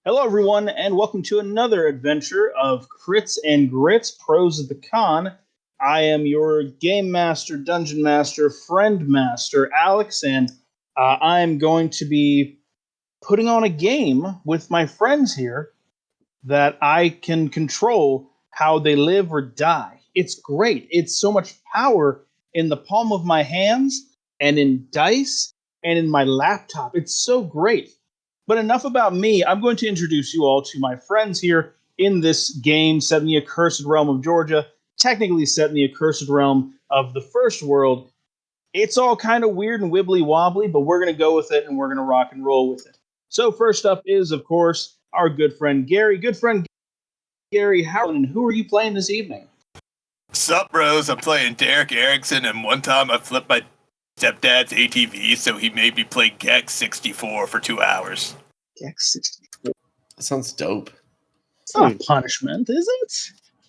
Hello, everyone, and welcome to another adventure of Crits and Grits, Pros of the Con. I am your game master, dungeon master, friend master, Alex, and I am going to be putting on a game with my friends here that I can control how they live or die. It's great. It's so much power in the palm of my hands and in dice and in my laptop. It's so great. But enough about me. I'm going to introduce you all to my friends here in this game set in the accursed realm of Georgia, technically set in the accursed realm of the first world. It's all kind of weird and wibbly wobbly, but we're going to go with it and we're going to rock and roll with it. So, first up is, of course, our good friend Gary. Good friend Gary, how and who are you playing this evening? Sup, bros? I'm playing Derek Erickson, and one time I flipped my stepdad's ATV, so he made me play Gex 64 for 2 hours. Gex 64. That sounds dope. It's not a punishment, is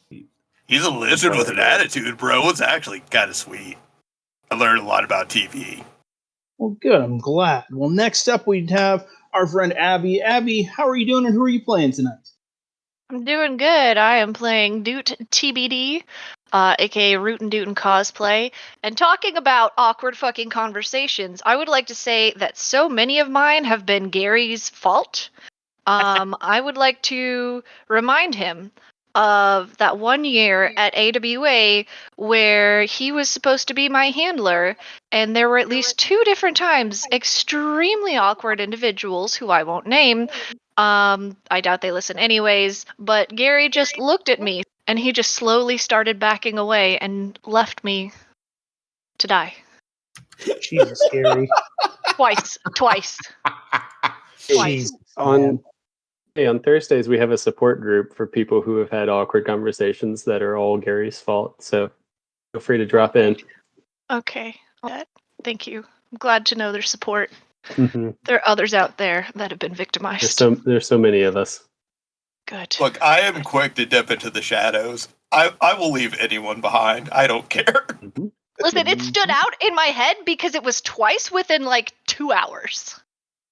it? He's a lizard with an attitude, bro. It's actually kind of sweet. I learned a lot about TV. Well, good. I'm glad. Well, next up we have our friend Abby. Abby, how are you doing and who are you playing tonight? I'm doing good. I am playing Doot TBD, aka Root and Dootin cosplay. And talking about awkward fucking conversations, I would like to say that so many of mine have been Gary's fault. I would like to remind him of that one year at AWA where he was supposed to be my handler, and there were at least 2 different times extremely awkward individuals who I won't name. I doubt they listen anyways, but Gary just looked at me and he just slowly started backing away and left me to die. Jesus, Gary. Twice. Jesus, on Thursdays, we have a support group for people who have had awkward conversations that are all Gary's fault. So feel free to drop in. Okay. Thank you. I'm glad to know their support. Mm-hmm. There are others out there that have been victimized. There's so many of us. Good. Look, I am quick to dip into the shadows. I will leave anyone behind. I don't care. Mm-hmm. Listen, it stood out in my head because it was twice within like 2 hours.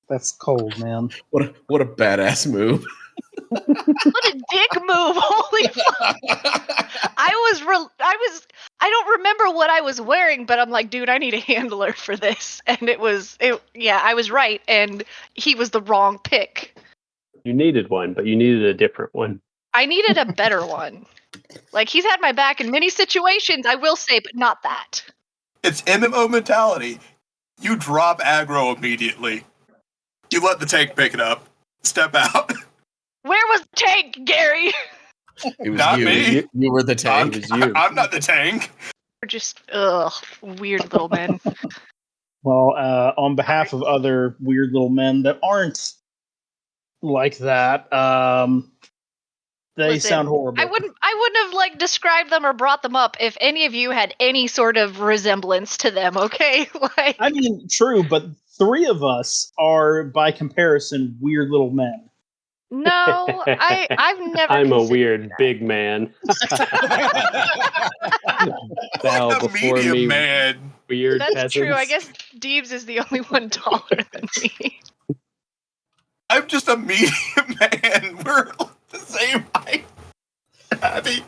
That's cold, man. What a badass move. What a dick move! Holy fuck! I don't remember what I was wearing, but I'm like, dude, I need a handler for this, and I was right, and he was the wrong pick. You needed one, but you needed a different one. I needed a better one. Like, he's had my back in many situations, I will say, but not that. It's MMO mentality. You drop aggro immediately. You let the tank pick it up. Step out. Where was the tank, Gary? It was Not you. me. You were the tank. It was you. I'm not the tank. We're just, weird little men. Well, on behalf of other weird little men that aren't like that, they Listen, sound horrible. I wouldn't have like described them or brought them up if any of you had any sort of resemblance to them, okay? Like, I mean, true, but 3 of us are, by comparison, weird little men. no, I've never. I'm a considered weird that. big man. Bow Like a before medium me, man. weird That's peasants. true. I guess Deebs is the only one taller than me. I'm just a medium man. We're the same height. Abby.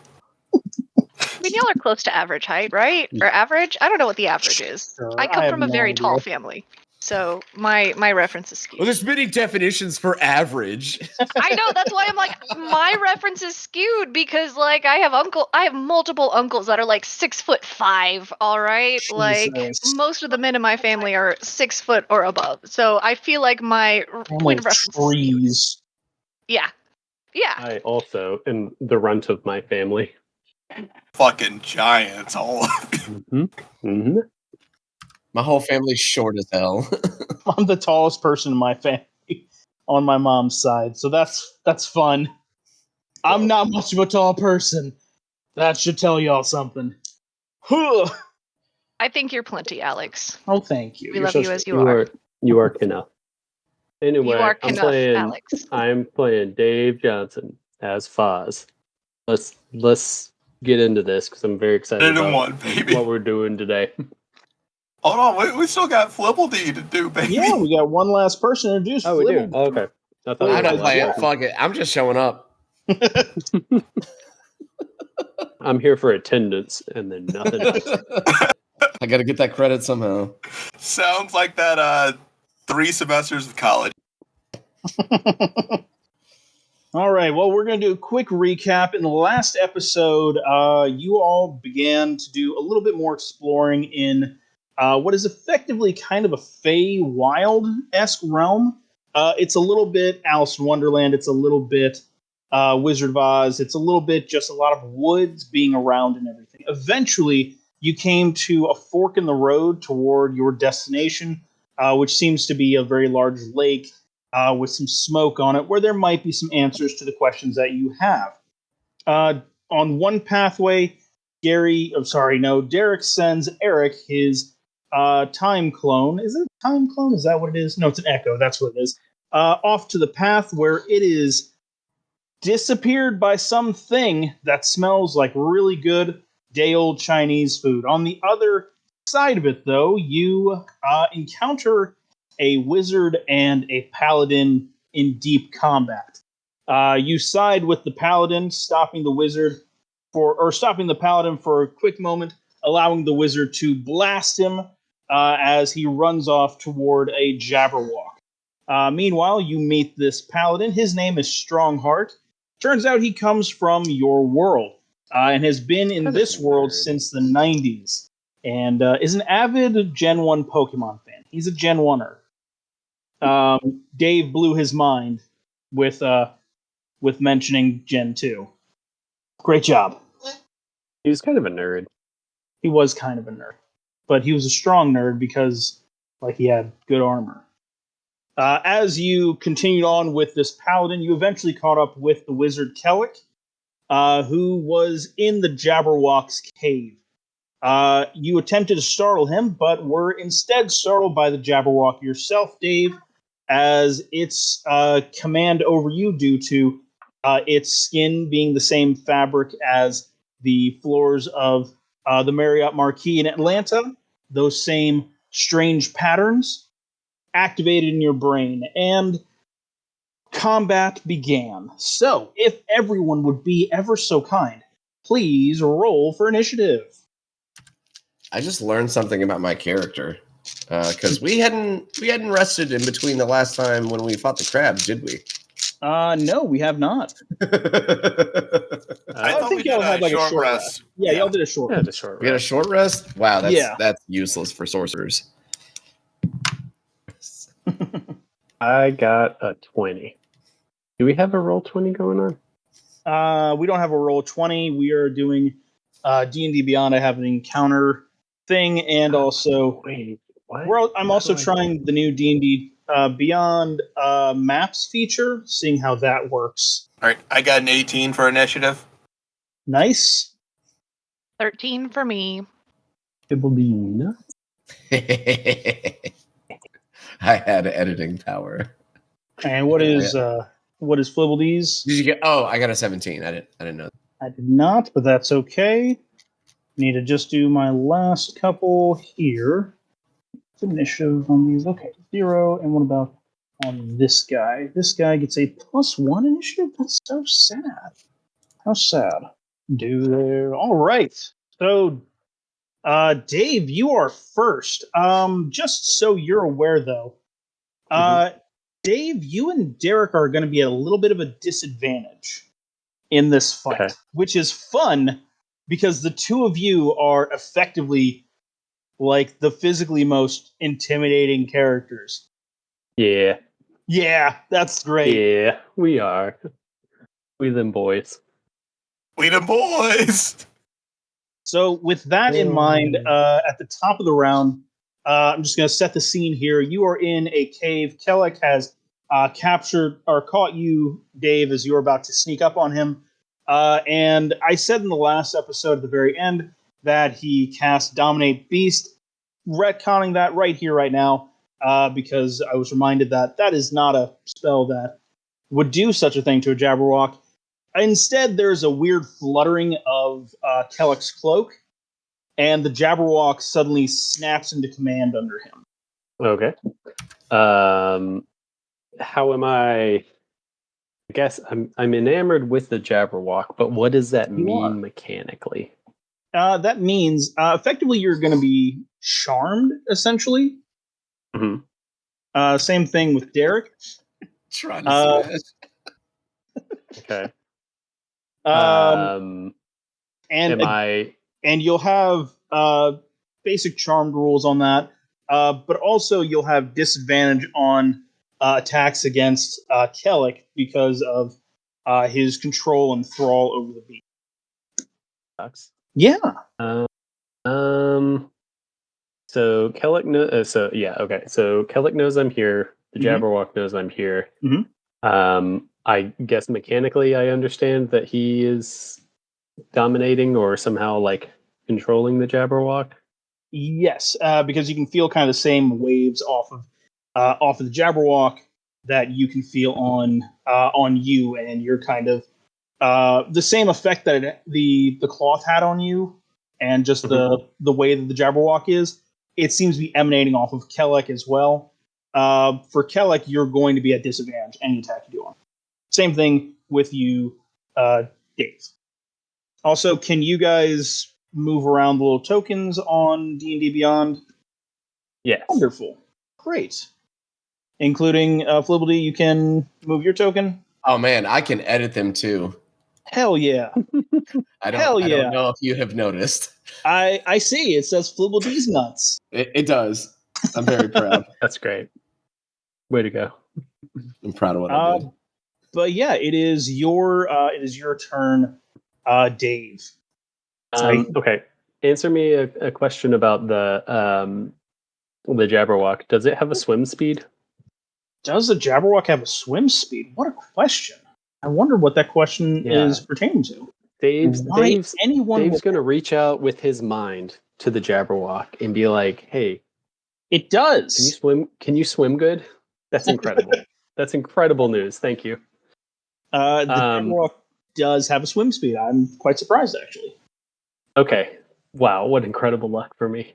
I mean, y'all are close to average height, right? Or average? I don't know what the average is. Sure, I I come have from a no very idea. tall family, so my reference is skewed. Well, there's many definitions for average. I know, that's why I'm like, my reference is skewed because like I have multiple uncles that are like 6'5", all right? Like Jesus. most of the men in my family are 6 foot or above. So I feel like my I'm point like of reference is skewed. trees. Yeah. I also am the runt of my family. Fucking giants all of you. Mm-hmm. Mm-hmm. My whole family's short as hell. I'm the tallest person in my family on my mom's side, so that's fun. I'm not much of a tall person. That should tell y'all something. Huh. I think you're plenty, Alex. Oh, thank you. We You're love so you as sweet. you are. You are Kena. Anyway, You are I'm Knuff, playing. Alex. I'm playing Dave Johnson as Foz. Let's get into this because I'm very excited Hit in about one, baby. what we're doing today. Hold on, we still got Flibbledy to do, baby. Yeah, we got one last person introduced. Oh, we do. Flibble. Oh, okay. I thought I'm it not was playing. last time. Fuck it. I'm just showing up. I'm here for attendance and then nothing else. I got to get that credit somehow. Sounds like that 3 semesters of college. All right, well, we're going to do a quick recap. In the last episode, you all began to do a little bit more exploring in what is effectively kind of a Fey Wild-esque realm. It's a little bit Alice in Wonderland. It's a little bit Wizard of Oz. It's a little bit just a lot of woods being around and everything. Eventually, you came to a fork in the road toward your destination, which seems to be a very large lake with some smoke on it, where there might be some answers to the questions that you have. On one pathway, Derek sends Eric his time clone. Is it a time clone? Is that what it is? No, it's an echo. That's what it is. Off to the path where it is disappeared by something that smells like really good day-old Chinese food. On the other side of it, though, you encounter a wizard and a paladin in deep combat. You side with the paladin, stopping the paladin for a quick moment, allowing the wizard to blast him as he runs off toward a Jabberwok. Meanwhile, you meet this paladin. His name is Strongheart. Turns out he comes from your world and has been in this world since the 90s and is an avid Gen 1 Pokemon fan. He's a Gen 1er. Dave blew his mind with mentioning Gen 2. Great job. He was kind of a nerd. He was kind of a nerd, but he was a strong nerd because he had good armor. As you continued on with this paladin, you eventually caught up with the wizard Kelek, who was in the Jabberwock's cave. You attempted to startle him, but were instead startled by the Jabberwock yourself, Dave, as its command over you due to its skin being the same fabric as the floors of the Marriott Marquis in Atlanta, those same strange patterns activated in your brain, and combat began. So, if everyone would be ever so kind, please roll for initiative. I just learned something about my character because we hadn't rested in between the last time when we fought the crabs, did we? No, we have not. I thought think we y'all did had a like a short short rest. rest. Yeah, y'all did a short Yeah, rest. the short We had a rest. short rest. Wow, Yeah. that's useless for sorcerers. I got a 20. Do we have a roll 20 going on? We don't have a roll 20. We are doing D&D Beyond. I have an encounter thing, and also Wait, what? I'm also trying the new D&D Beyond maps feature, seeing how that works. All right, I got an 18 for initiative. Nice. 13 for me. It will be nuts. I had editing power. And what is Flibbledies? Did you get? Oh, I got a 17. I didn't know. I did not, but that's okay. Need to just do my last couple here. Initiative on these. Okay, 0. And what about on this guy? This guy gets a +1 initiative? That's so sad. How sad. Do there. All right. So, Dave, you are first. Just so you're aware, though, Dave, you and Derek are going to be at a little bit of a disadvantage in this fight, Okay. which is fun because the two of you are effectively like the physically most intimidating characters. Yeah. Yeah, that's great. Yeah, we are. We them boys. We the boys. So, with that in mind, at the top of the round, I'm just going to set the scene here. You are in a cave. Kelek has captured or caught you, Dave, as you were about to sneak up on him. And I said in the last episode at the very end that he cast Dominate Beast, retconning that right here, right now, because I was reminded that that is not a spell that would do such a thing to a Jabberwock. Instead, there's a weird fluttering of Kelek's cloak, and the Jabberwock suddenly snaps into command under him. Okay. how am I? I guess I'm enamored with the Jabberwock, but what does that You are. mean mechanically? That means effectively you're going to be charmed, essentially. Mhm. Same thing with Derek. Trying to Uh, smash. Okay. and Am I? and you'll have basic charmed rules on that, but also you'll have disadvantage on attacks against Kelek because of his control and thrall over the beast. Sucks. Yeah. Um. So Kelek okay. So Kelek knows I'm here. The Mhm. Jabberwock knows I'm here. Mhm. I guess mechanically, I understand that he is dominating or somehow like controlling the Jabberwock. Yes, because you can feel kind of the same waves off of the Jabberwock that you can feel on you, and you're kind of the same effect that the cloth had on you, and just the way that the Jabberwock is. It seems to be emanating off of Kelek as well. For Kelek, you're going to be at disadvantage any attack you do on. Same thing with you, Dave. Also, can you guys move around the little tokens on D&D Beyond? Yes. Wonderful. Great. Including Flibbledy, you can move your token? Oh man, I can edit them too. Hell yeah. Hell I yeah. don't know if you have noticed. I see. It says Flibbledee's nuts. It does. I'm very proud. That's great. Way to go. I'm proud of what I did. But yeah, it is your turn, Dave. Okay. Answer me a question about the Jabberwock. Does it have a swim speed? Does the Jabberwock have a swim speed? What a question. I wonder what that question Yeah. is pertaining to. Dave's anyone Dave's gonna reach out with his mind to the Jabberwock and be like, "Hey, It does. can you swim? Can you swim good?" That's incredible. That's incredible news. Thank you. The Jabberwock does have a swim speed. I'm quite surprised, actually. Okay. Wow, what incredible luck for me.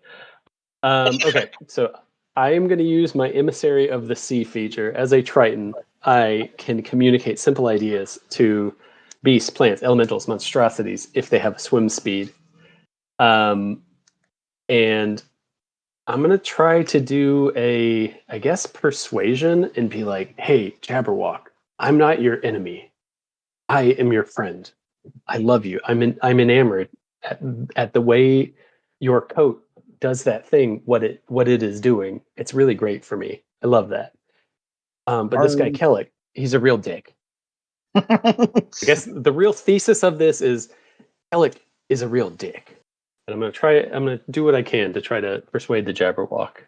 Okay, so I am going to use my Emissary of the Sea feature. As a Triton, I can communicate simple ideas to beasts, plants, elementals, monstrosities if they have a swim speed. And I'm going to try to do I guess, persuasion and be like, hey, Jabberwock, I'm not your enemy. I am your friend. I love you. I'm enamored at the way your coat does that thing. What it is doing. It's really great for me. I love that. But this guy Kelek, he's a real dick. I guess the real thesis of this is Kelek is a real dick. And I'm gonna do what I can to try to persuade the Jabberwock.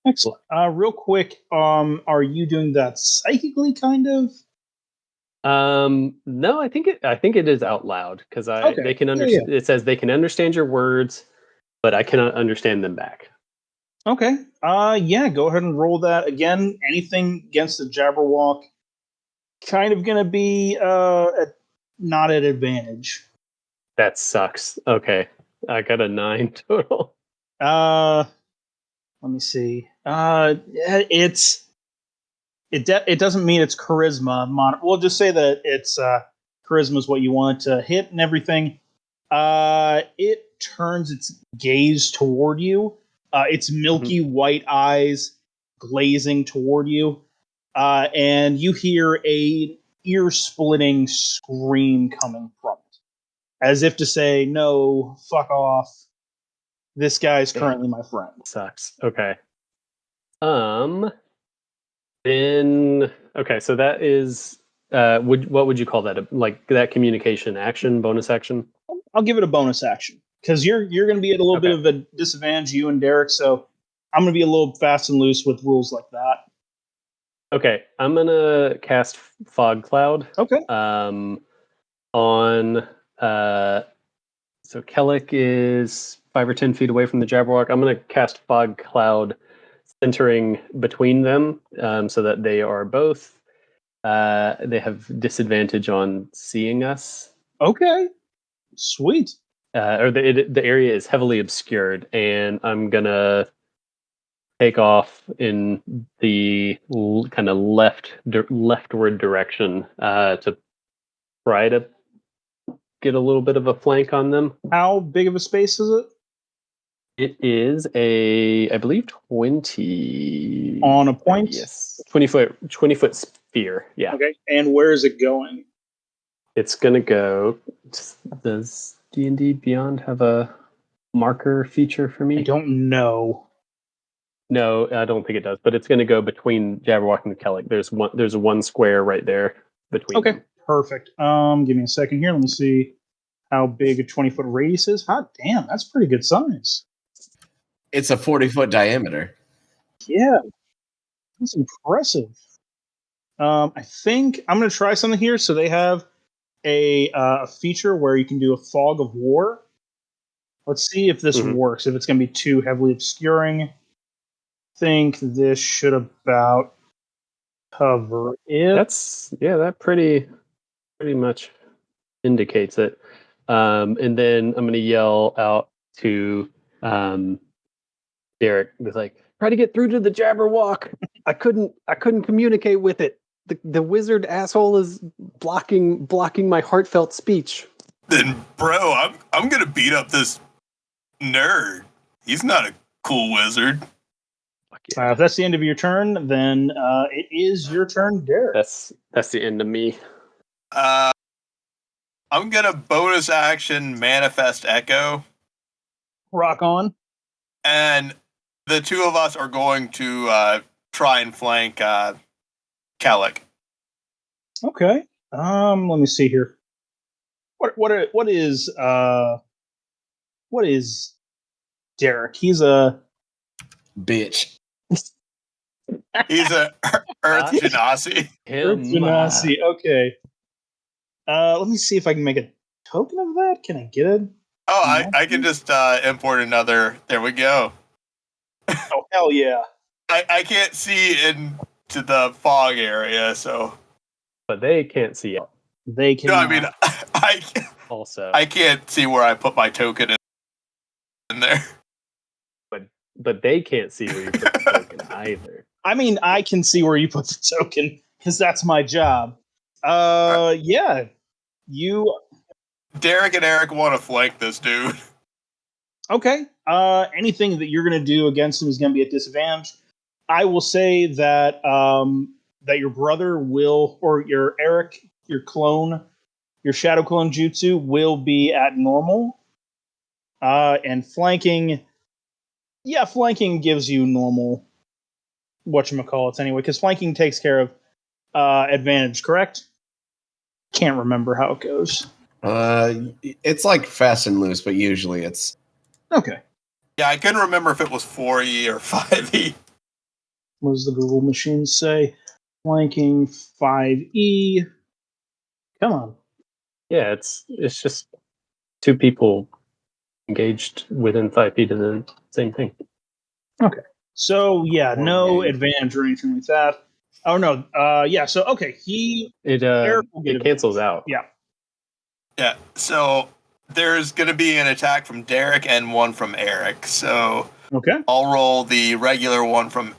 Excellent. Real quick, are you doing that psychically, kind of? No, I think it is out loud because they can understand. Yeah. It says they can understand your words, but I cannot understand them back. Okay. Yeah. Go ahead and roll that again. Anything against the Jabberwock, kind of gonna be not at advantage. That sucks. Okay, I got a 9 total. Let me see. It doesn't mean it's charisma. We'll just say that it's charisma is what you want to hit and everything. It turns its gaze toward you. Its milky white eyes glazing toward you, and you hear a ear-splitting scream coming from it, as if to say, "No, fuck off. This guy's currently my friend." Sucks. Okay. Then okay, so that is what would you call that? Like that communication action, bonus action? I'll give it a bonus action because you're going to be at a little bit of a disadvantage, you and Derek. So I'm going to be a little fast and loose with rules like that. Okay, I'm gonna cast Fog Cloud. Okay. On so Kelek is 5 or 10 feet away from the Jabberwock. I'm gonna cast Fog Cloud, centering between them, so that they are both. They have disadvantage on seeing us. Okay. Sweet. Or the area is heavily obscured, and I'm gonna take off in the kind of leftward direction to try to get a little bit of a flank on them. How big of a space is it? It is I believe 20 On a point? Yes, 20-foot sphere. Yeah. Okay. And where is it going? It's gonna go. Does D&D Beyond have a marker feature for me? I don't know. No, I don't think it does. But it's gonna go between Jabberwock and Kelek. There's one square right there between. Okay. them. Perfect. Give me a second here. Let me see how big a 20-foot radius is. Hot damn, that's pretty good size. It's a 40-foot diameter. Yeah. That's impressive. I think I'm going to try something here. So they have a feature where you can do a fog of war. Let's see if this works. If it's going to be too heavily obscuring, I think this should about cover it. That pretty much indicates it. And then I'm gonna yell out to Derek. It's like, try to get through to the Jabberwock. I couldn't communicate with it. The wizard asshole is blocking my heartfelt speech. Then, bro, I'm gonna beat up this nerd. He's not a cool wizard. If that's the end of your turn, then it is your turn, Derek. That's the end of me. I'm gonna bonus action manifest echo. Rock on. And the two of us are going to try and flank Kelek. Okay. Let me see here. What is Derek? He's a Bitch. He's a Earth Genasi. Genasi. Okay. Let me see if I can make a token of that. Can I get it? Oh, I can just import another. There we go. Oh, hell yeah. I can't see into the fog area, so. But they can't see it. They can. No, I mean, also. I can't see where I put my token in there. But they can't see where you put the token either. I mean, I can see where you put the token because that's my job. Yeah. Derek and Eric want to flank this dude. Okay. Anything that you're going to do against him is going to be at disadvantage. I will say that that your brother will, or your Eric, your clone, your shadow clone jutsu will be at normal. And flanking, flanking gives you normal whatchamacallits anyway, because flanking takes care of advantage, correct? Can't remember how it goes. It's like fast and loose, but usually it's okay. Yeah, I couldn't remember if it was 4E or 5E. What does the Google machine say? Flanking 5E. Come on. Yeah, it's just two people engaged within 5 feet of the same thing. Okay. So yeah, no advantage or anything like that. Oh no. So okay, it cancels out. Yeah. Yeah. So there's going to be an attack from Derek and one from Eric. So okay, I'll roll the regular one from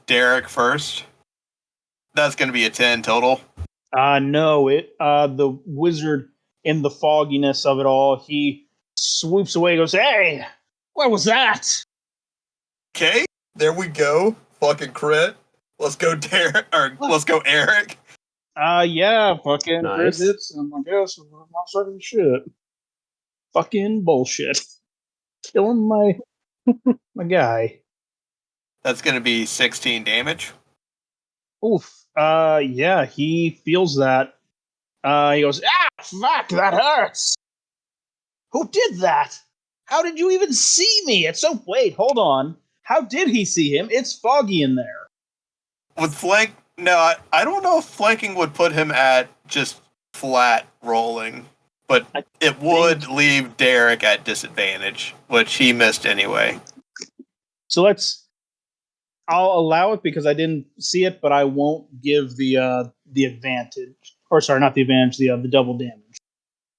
Derek first. That's going to be a 10 total. No, the wizard, in the fogginess of it all, he swoops away and goes, "Hey, what was that?" Okay, there we go. Fucking crit. Let's go Derek, or let's go Eric. Yeah, fucking nice. credits, and I guess I'm not certain shit. Fucking bullshit. Killing my guy. That's going to be 16 damage. Oof. Yeah, he feels that. He goes, fuck, that hurts. Who did that? How did you even see me? Wait, hold on. How did he see him? It's foggy in there. With flank, no, I don't know if flanking would put him at just flat rolling, but it would leave Derek at disadvantage, which he missed anyway. So I'll allow it because I didn't see it, but I won't give the advantage. Or sorry, not the advantage, the double damage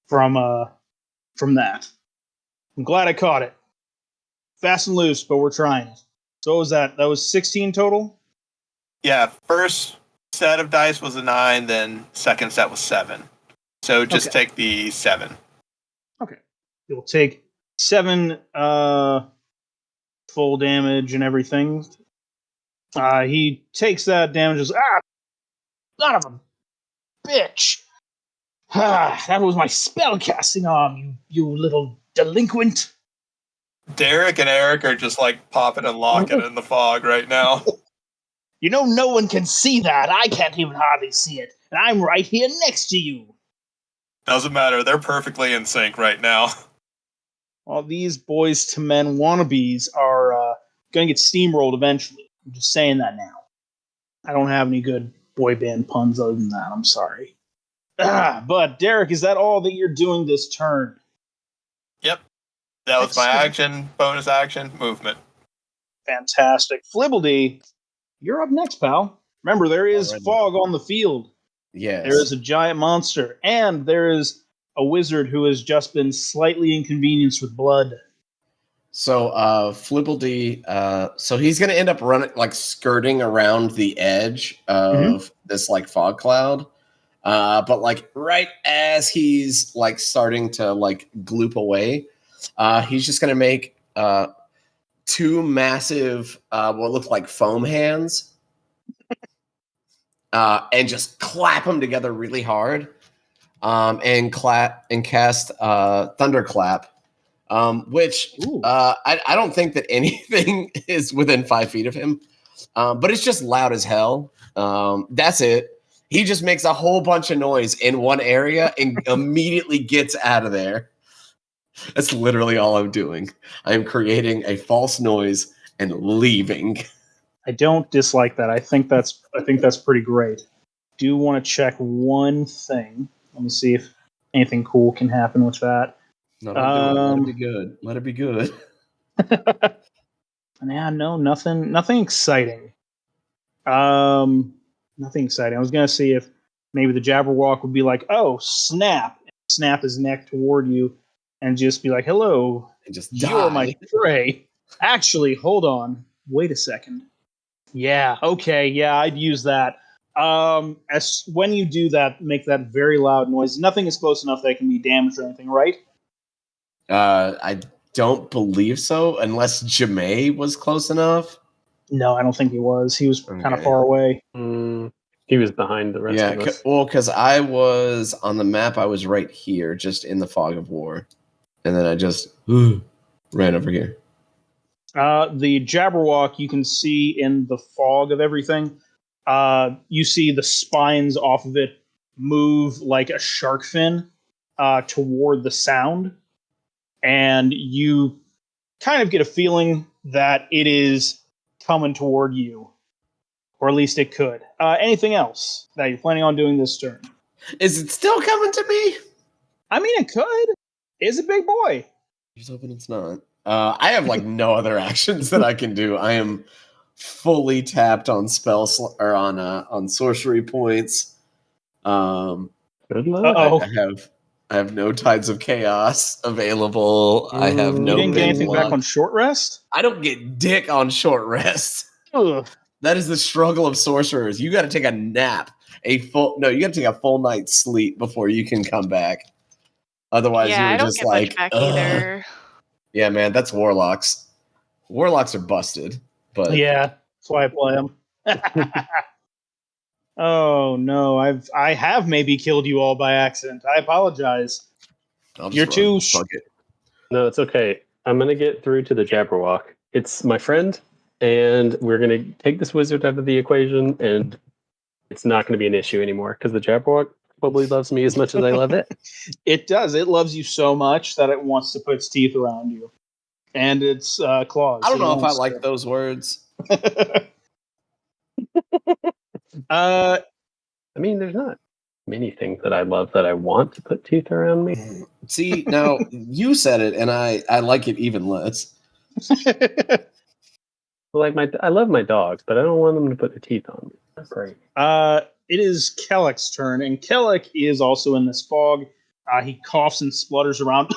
from that. I'm glad I caught it. Fast and loose, but we're trying it. So what was that? That was 16 total? Yeah, first set of dice was a 9, then second set was 7. So just Okay. take the 7. Okay. You'll take 7 full damage and everything. He takes that damage as, son of a bitch! That was my spellcasting arm, you little delinquent. Derek and Eric are just like popping and locking in the fog right now. You know no one can see that. I can't even hardly see it. And I'm right here next to you. Doesn't matter. They're perfectly in sync right now. Well, these boys to men wannabes are going to get steamrolled eventually. I'm just saying that now. I don't have any good boy band puns other than that. I'm sorry. But Derek, is that all that you're doing this turn? Yep. That was my Excellent. action, bonus action, movement. Fantastic. Flibbledy, you're up next, pal. Remember, there is Alrighty. fog on the field. Yes. There is a giant monster, and there is a wizard who has just been slightly inconvenienced with blood. So Flibbledy, so he's gonna end up running like skirting around the edge of this like fog cloud. But like right as he's like starting to like gloop away, he's just gonna make two massive what look like foam hands and just clap them together really hard. And cast thunderclap. Which I don't think that anything is within 5 feet of him, but it's just loud as hell. That's it. He just makes a whole bunch of noise in one area and immediately gets out of there. That's literally all I'm doing. I'm creating a false noise and leaving. I don't dislike that. I think that's pretty great. Do want to check one thing. Let me see if anything cool can happen with that. No, don't do it. Let it be good. Let it be good. Yeah, no, nothing exciting. Nothing exciting. I was gonna see if maybe the Jabberwock would be like, "Oh, snap his neck toward you," and just be like, "Hello, And just you're my die. prey." Actually, hold on. Wait a second. Yeah. Okay. Yeah, I'd use that. As when you do that, make that very loud noise. Nothing is close enough that it can be damaged or anything, right? I don't believe so, unless Jamae was close enough. No, I don't think he was. He was kind of Okay. far away. He was behind the rest of us. Well, because I was on the map, I was right here, just in the fog of war, and then I just ran over here. The Jabberwock you can see in the fog of everything. You see the spines off of it move like a shark fin toward the sound, and you kind of get a feeling that it is coming toward you, or at least it could. Anything else that you're planning on doing this turn? Is it still coming to me? I mean, it could. It's a big boy. Here's hoping it's not. I have like no other actions that I can do. I am fully tapped on or on sorcery points. Good luck. Uh-oh. I have no Tides of Chaos available. I have no You didn't get big anything back luck. on short rest? I don't get dick on short rest. Ugh. That is the struggle of sorcerers. You got to take a nap. You got to take a full night's sleep before you can come back. Otherwise, Yeah, you're I don't just get like, much back ugh. either. Yeah, man, that's warlocks. Warlocks are busted, but Yeah, that's why I play them. Oh no, I have maybe killed you all by accident. I apologize. I'll just You're run. too Fuck it. No, it's okay. I'm gonna get through to the Jabberwock. It's my friend, and we're gonna take this wizard out of the equation, and it's not gonna be an issue anymore because the Jabberwock probably loves me as much as I love it. It does. It loves you so much that it wants to put its teeth around you and its claws. I don't It know if I wants like to- those words. uh, I mean, there's not many things that I love that I want to put teeth around me. See, now you said it, and I like it even less. Like I love my dogs, but I don't want them to put their teeth on me. That's great. it is Kelek's turn, and Kelek is also in this fog. He coughs and splutters around.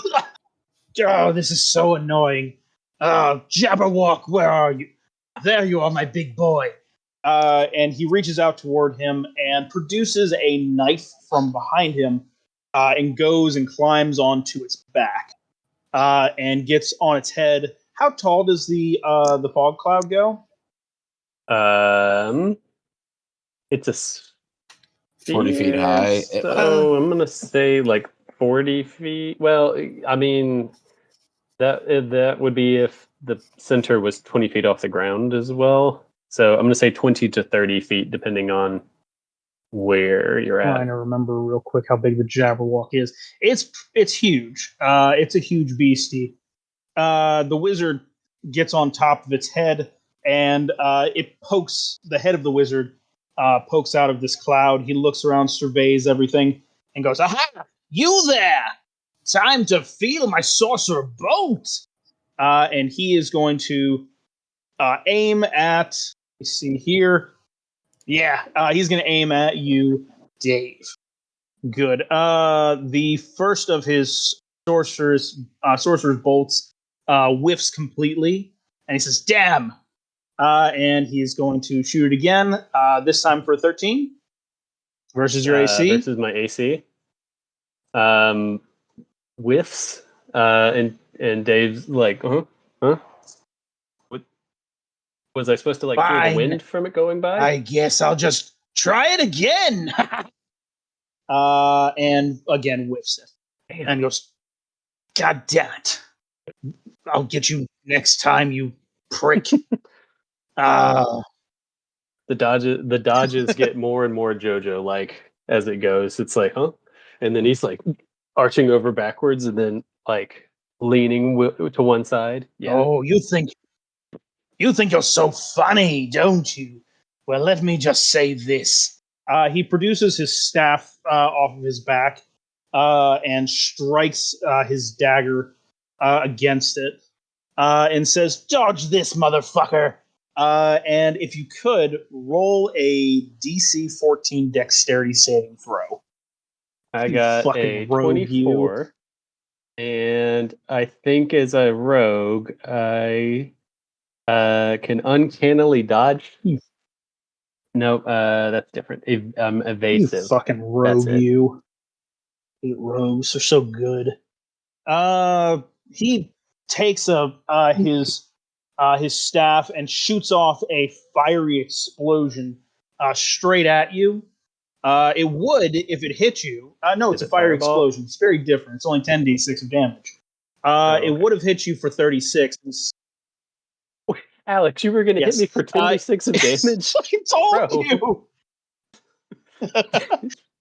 Oh, this is so annoying. Jabberwock, where are you? there you are, my big boy. And he reaches out toward him and produces a knife from behind him and goes and climbs onto its back and gets on its head. How tall does the fog cloud go? It's a 40 feet high. So I'm gonna say like 40 feet. Well, I mean that would be if the center was 20 feet off the ground as well. So I'm gonna say 20 to 30 feet, depending on where you're at. Trying to remember real quick how big the Jabberwok is. It's huge. It's a huge beastie. The wizard gets on top of its head, and it pokes the head of the wizard pokes out of this cloud. He looks around, surveys everything, and goes, "Aha! You there! Time to feel my sorcerer bolt!" And he is going to aim at. Let's see here. Yeah, he's going to aim at you, Dave. Good. The first of his sorcerer's bolts whiffs completely, and he says, "Damn!" And he's going to shoot it again. This time for 13 versus your AC. Versus my AC. Whiffs. And Dave's like, huh? What was I supposed to like feel the wind from it going by? I guess I'll just try it again. And again whiffs it. Damn. And goes, "God damn it. I'll get you next time, you prick." The dodges get more and more JoJo like as it goes. It's like, huh? And then he's like arching over backwards and then like leaning to one side. Yeah. Oh, you think you're so funny, don't you? Well, let me just say this. He produces his staff off of his back and strikes his dagger against it and says, "Dodge this, motherfucker!" And if you could, roll a DC 14 dexterity saving throw. I got a 24. And I think as a rogue, I can uncannily dodge. No, that's different. I'm evasive. You fucking rogue, you. Hate rogues. They're so good. He takes his staff and shoots off a fiery explosion straight at you. It would if it hit you. No, it's a fiery explosion. It's very different. It's only 10d6 of damage. Okay. It would have hit you for 36. Alex, you were going to hit me for 10d6 of damage? I told you!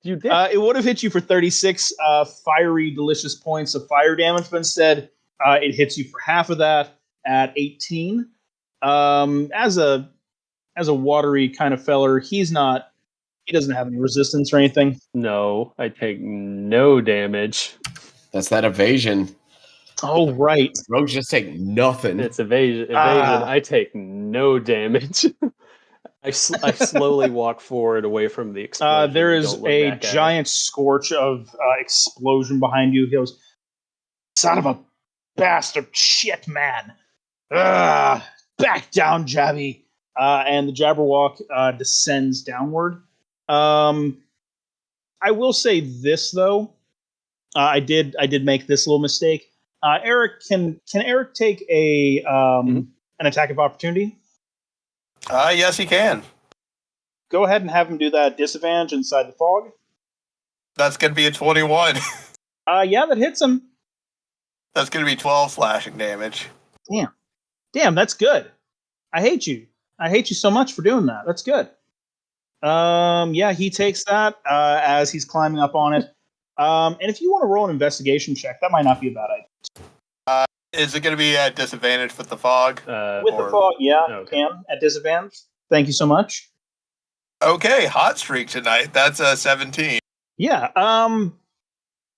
You did. It would have hit you for 36 fiery, delicious points of fire damage, but instead it hits you for half of that at 18. As a watery kind of feller, he doesn't have any resistance or anything. No, I take no damage. That's that evasion. Oh, right. Rogues just take nothing. It's evasion. I take no damage. I slowly walk forward away from the explosion. There is a giant scorch of explosion behind you. He goes, "Son of a bastard, shit, man. Back down, Jabby." And the Jabberwok descends downward. I will say this, though. I did make this little mistake. Eric, can Eric take an attack of opportunity? Yes, he can. Go ahead and have him do that disadvantage inside the fog. That's going to be a 21. Yeah, that hits him. That's going to be 12 slashing damage. Damn, that's good. I hate you so much for doing that. That's good. Yeah, he takes that as he's climbing up on it. And if you want to roll an investigation check, that might not be a bad idea. Is it going to be at disadvantage with the fog? With the fog, yeah, okay. You can at disadvantage. Thank you so much. Okay, hot streak tonight. That's a 17. Yeah.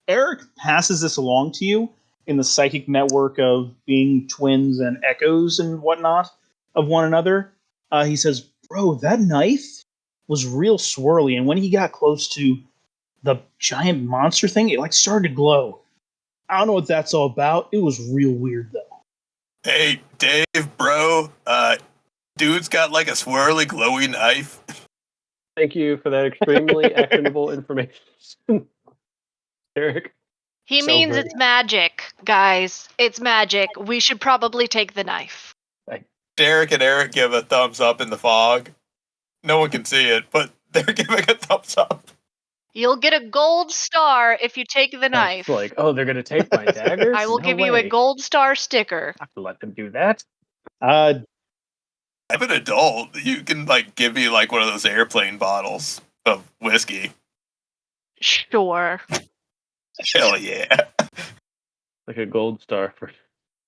Eric passes this along to you in the psychic network of being twins and echoes and whatnot of one another. He says, "Bro, that knife was real swirly, and when he got close to the giant monster thing, it like started to glow. I don't know what that's all about. It was real weird, though." Hey, Dave, bro. Dude's got like a swirly, glowy knife. Thank you for that extremely actionable information, Eric. He So means very it's magic, guys. It's magic. We should probably take the knife. Derek and Eric give a thumbs up in the fog. No one can see it, but they're giving a thumbs up. You'll get a gold star if you take the knife. It's like, oh, they're gonna take my daggers. I will No give way. you a gold star sticker. I have to let them do that. I'm an adult. You can like give me like one of those airplane bottles of whiskey. Sure. Hell yeah. Like a gold star for.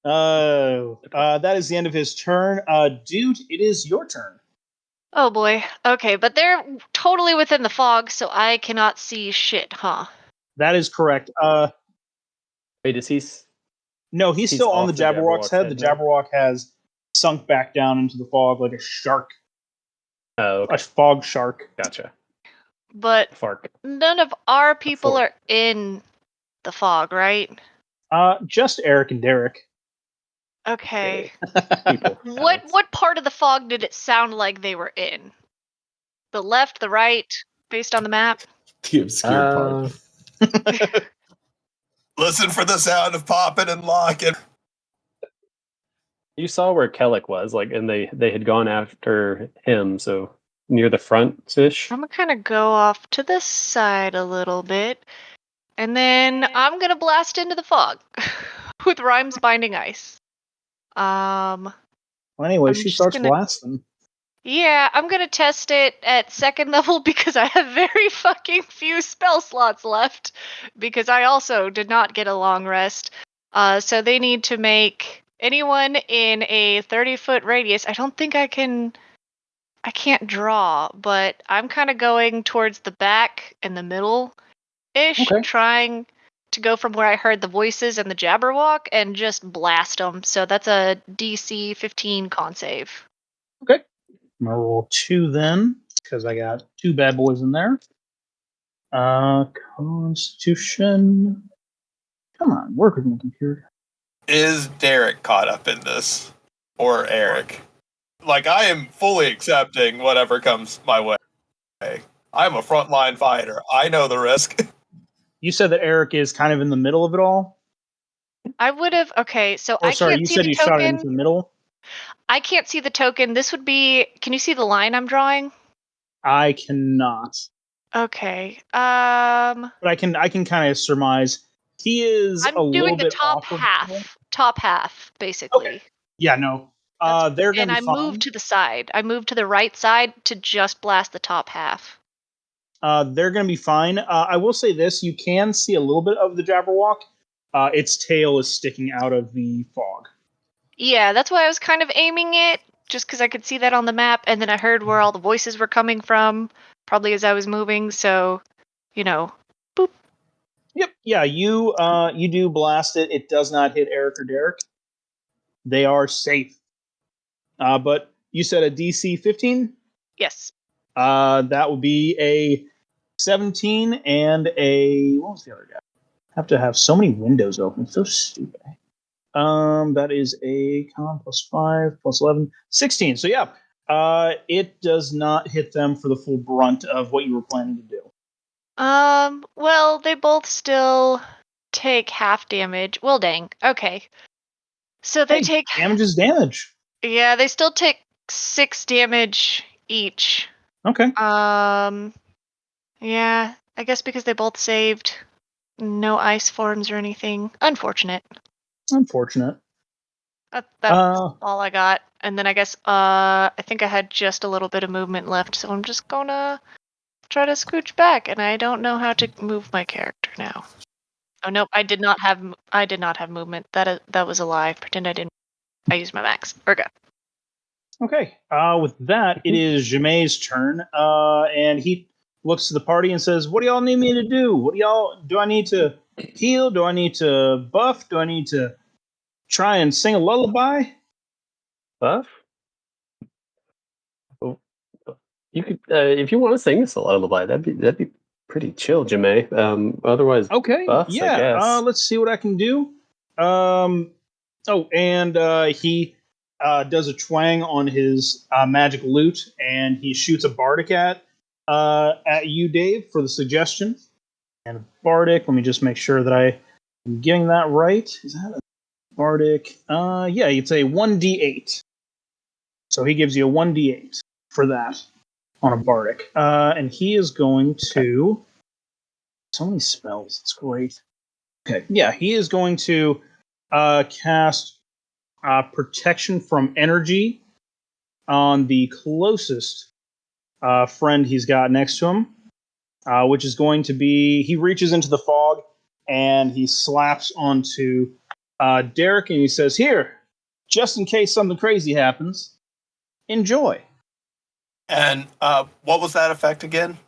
that is the end of his turn. Dude, it is your turn. Oh boy. Okay, but they're totally within the fog, so I cannot see shit, huh? That is correct. Wait, is he? No, he's still on the off the Jabberwock's Jabberwock's head. head The now? Jabberwock has sunk back down into the fog like a shark, Oh, a okay. fog shark. Gotcha. But Fark. none of our people fork. are in the fog, right? Just Eric and Derek. Okay. People. What part of the fog did it sound like they were in? The left, the right, based on the map? The obscure part. Listen for the sound of popping and locking. You saw where Kelek was, like, and they had gone after him, so near the front-ish. I'm gonna kind of go off to the side a little bit, and then I'm gonna blast into the fog with Rhymes Binding Ice. Well, anyway, I'm she just starts gonna- blasting. Yeah, I'm gonna test it at second level because I have very fucking few spell slots left. Because I also did not get a long rest. So they need to make anyone in a 30-foot radius. I don't think I can't draw, but I'm kind of going towards the back and the middle-ish, Okay. trying to go from where I heard the voices and the Jabberwock and just blast them. So that's a DC 15 con save. Okay. I'm gonna roll 2 then, because I got 2 bad boys in there. Constitution. Come on, work with me, computer. Is Derek caught up in this? Or Eric? Like, I am fully accepting whatever comes my way. I'm a frontline fighter. I know the risk. You said that Eric is kind of in the middle of it all. I would have. Okay, so Or I sorry, can't you see said the you shot it into token. the middle. I can't see the token. This would be. Can you see the line I'm drawing? I cannot, Okay. but I can kind of surmise he is a I'm little doing the bit top off of the middle. half. Top half, basically. Okay. Yeah, no. That's- They're gonna and be I fine. moved to the side. I moved to the right side to just blast the top half. They're gonna be fine. I will say this: you can see a little bit of the Jabberwock. Its tail is sticking out of the fog. Yeah, that's why I was kind of aiming it, just because I could see that on the map, and then I heard where all the voices were coming from, probably as I was moving. So, boop. Yep. Yeah, you do blast it. It does not hit Eric or Derek. They are safe. But you said a DC 15. Yes. That would be a 17 and a what was the other guy? Have to have so many windows open. It's so stupid. That is a con +5 +11, 16. So yeah, it does not hit them for the full brunt of what you were planning to do. Well, they both still take half damage. Well, dang. Okay. So they Hey, take. damage is damage. Yeah, they still take 6 damage each. Okay. Yeah, I guess because they both saved. No ice forms or anything. Unfortunate. Unfortunate. That's Uh, all I got. And then I guess I think I had just a little bit of movement left, so I'm just gonna try to scooch back, and I don't know how to move my character now. Oh nope, I did not have movement. That was a lie. Pretend I didn't. I used my max. We're good. Okay. With that, it is Jamay's turn. And he looks to the party and says, "What do y'all need me to do? Do I need to heal? Do I need to buff? Do I need to try and sing a lullaby?" Buff? Oh, you could, if you want to sing us a lullaby, that'd be pretty chill, Jemay. Otherwise, Okay. buffs, I Yeah. guess. Let's see what I can do. Oh, and he does a twang on his magic lute, and he shoots a bardic at you, Dave, for the suggestion. And bardic, let me just make sure that I am getting that right. Is that a bardic? Yeah, it's a 1d8. So he gives you a 1d8 for that on a bardic. And he is going to... So many spells, it's great. Okay, yeah, he is going to cast protection from energy on the closest friend he's got next to him, which is going to be, he reaches into the fog and he slaps onto Derek and he says, "Here, just in case something crazy happens, enjoy." And what was that effect again?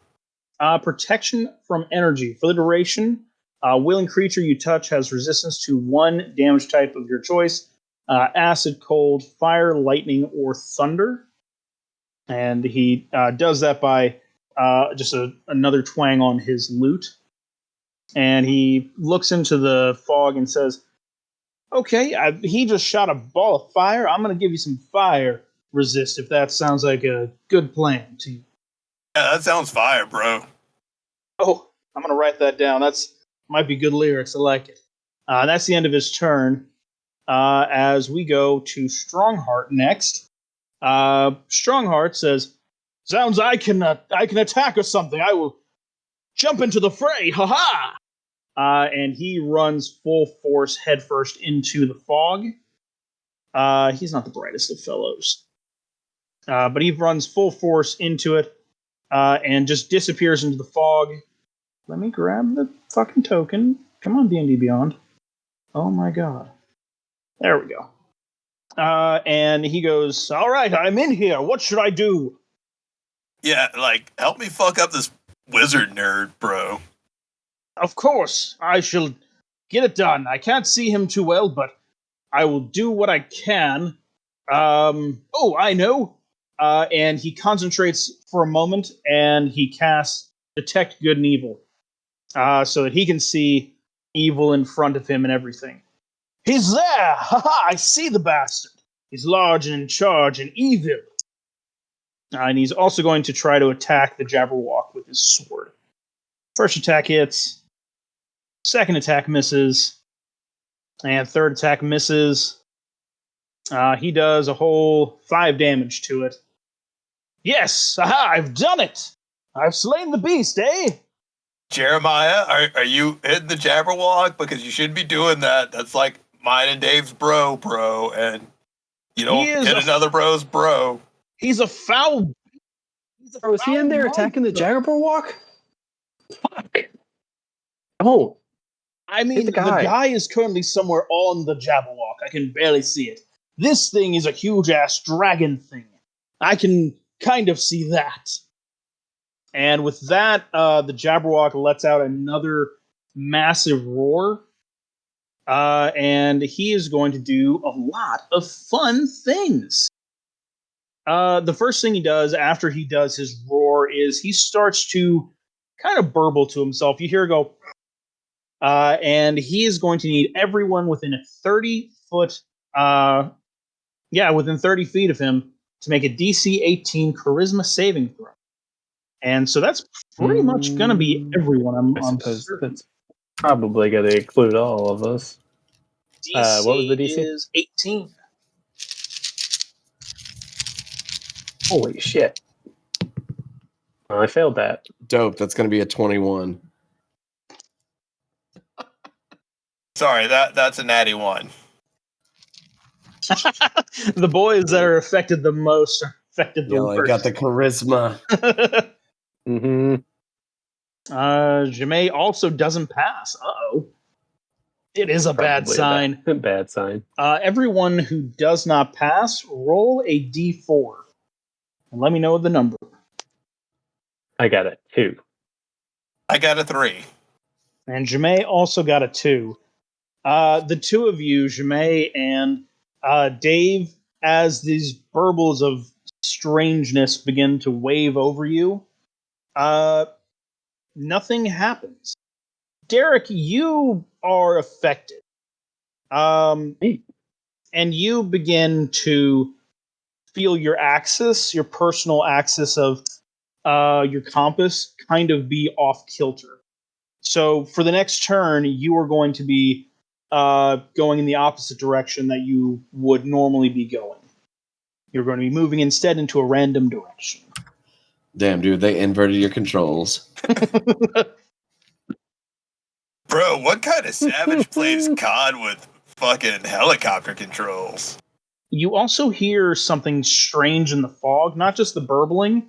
Protection from energy. For the duration, willing creature you touch has resistance to one damage type of your choice: acid, cold, fire, lightning, or thunder. And he does that by just another twang on his lute. And he looks into the fog and says, "Okay, he just shot a ball of fire. I'm going to give you some fire resist if that sounds like a good plan to you." Yeah, that sounds fire, bro. Oh, I'm going to write that down. That's might be good lyrics. I like it. That's the end of his turn. As we go to Strongheart next. Strongheart says, "Sounds I can attack or something. I will jump into the fray. Ha ha!" And he runs full force headfirst into the fog. He's not the brightest of fellows. But he runs full force into it and just disappears into the fog. Let me grab the fucking token. Come on, D&D Beyond. Oh my god. There we go. And he goes, "All right, I'm in here. What should I do?" Yeah, like, help me fuck up this wizard nerd, bro. "Of course, I shall get it done. I can't see him too well, but I will do what I can. Oh, I know." And he concentrates for a moment, and he casts Detect Good and Evil, so that he can see evil in front of him and everything. "He's there! Ha ha! I see the bastard. He's large and in charge and evil." And he's also going to try to attack the Jabberwock with his sword. First attack hits. Second attack misses. And third attack misses. He does a whole 5 damage to it. "Yes! Aha! I've done it! I've slain the beast, eh?" Jeremiah, are you hitting the Jabberwock? Because you shouldn't be doing that. That's like mine and Dave's bro, and you don't hit another bro's bro. He's a foul... Bro, is he in there attacking the Jabberwok? Fuck. Oh. I mean, the guy is currently somewhere on the Jabberwock. I can barely see it. This thing is a huge-ass dragon thing. I can kind of see that. And with that, the Jabberwock lets out another massive roar. And he is going to do a lot of fun things. The first thing he does after he does his roar is he starts to kind of burble to himself. You hear it go... and he is going to need everyone within a 30-foot, within 30 feet of him to make a DC 18 Charisma saving throw. And so that's pretty much going to be everyone. I suppose that's probably going to include all of us. DC what was the DC? Is 18. Holy shit. Well, I failed that. Dope. That's going to be a 21. Sorry, that's a natty 1. The boys that are affected the most are affected the worst. I got the charisma. Mm-hmm. Jamae also doesn't pass. Uh-oh. It is a bad sign. Bad sign. Everyone who does not pass, roll a d4. And let me know the number. I got a 2. I got a 3. And Jamae also got a 2. The two of you, Jamae and Dave, as these burbles of strangeness begin to wave over you, nothing happens. Derek, you are affected. And and you begin to feel your axis, your personal axis of your compass, kind of be off kilter. So for the next turn, you are going to be going in the opposite direction that you would normally be going. You're going to be moving instead into a random direction. Damn, dude, they inverted your controls. Bro, what kind of savage plays COD with fucking helicopter controls? You also hear something strange in the fog, not just the burbling,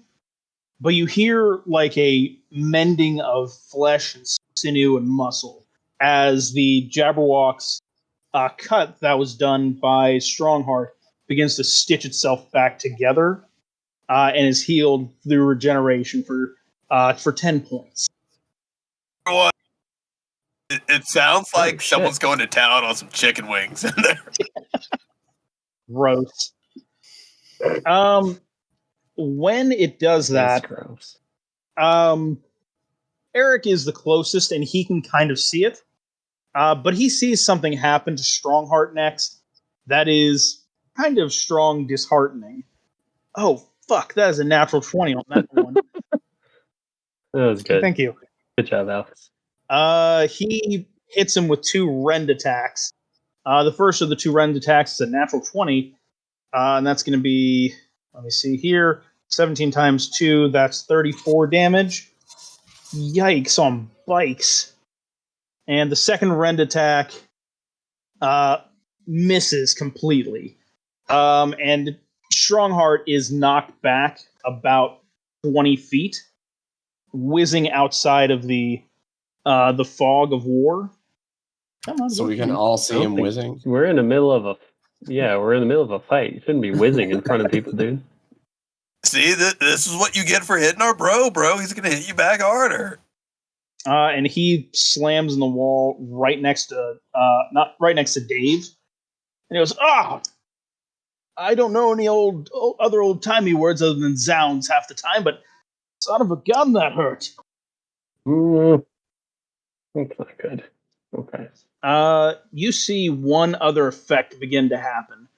but you hear like a mending of flesh and sinew and muscle as the Jabberwock's cut that was done by Strongheart begins to stitch itself back together and is healed through regeneration for 10 points. What? It sounds like shit. someone's going to town on some chicken wings in there. Gross. When it does That's that, gross. Eric is the closest and he can kind of see it. But he sees something happen to Strongheart next that is kind of strong disheartening. Oh, fuck, that is a natural 20 on that one. That was good. Thank you. Good job, Alex. He hits him with 2 rend attacks. The first of the 2 rend attacks is a natural 20, and that's going to be, let me see here, 17 times 2, that's 34 damage. Yikes on bikes. And the second rend attack misses completely. And Strongheart is knocked back about 20 feet, whizzing outside of the fog of war. Come on, So we can Wolfie. all see him whizzing. We're in the middle of a fight. You shouldn't be whizzing in front of people, dude. See, this is what you get for hitting our bro. He's going to hit you back harder. And he slams in the wall right next to, not right next to Dave. And he goes, I don't know any other old timey words other than zounds half the time, but son of a gun, that hurt. That's not good. Okay. You see one other effect begin to happen.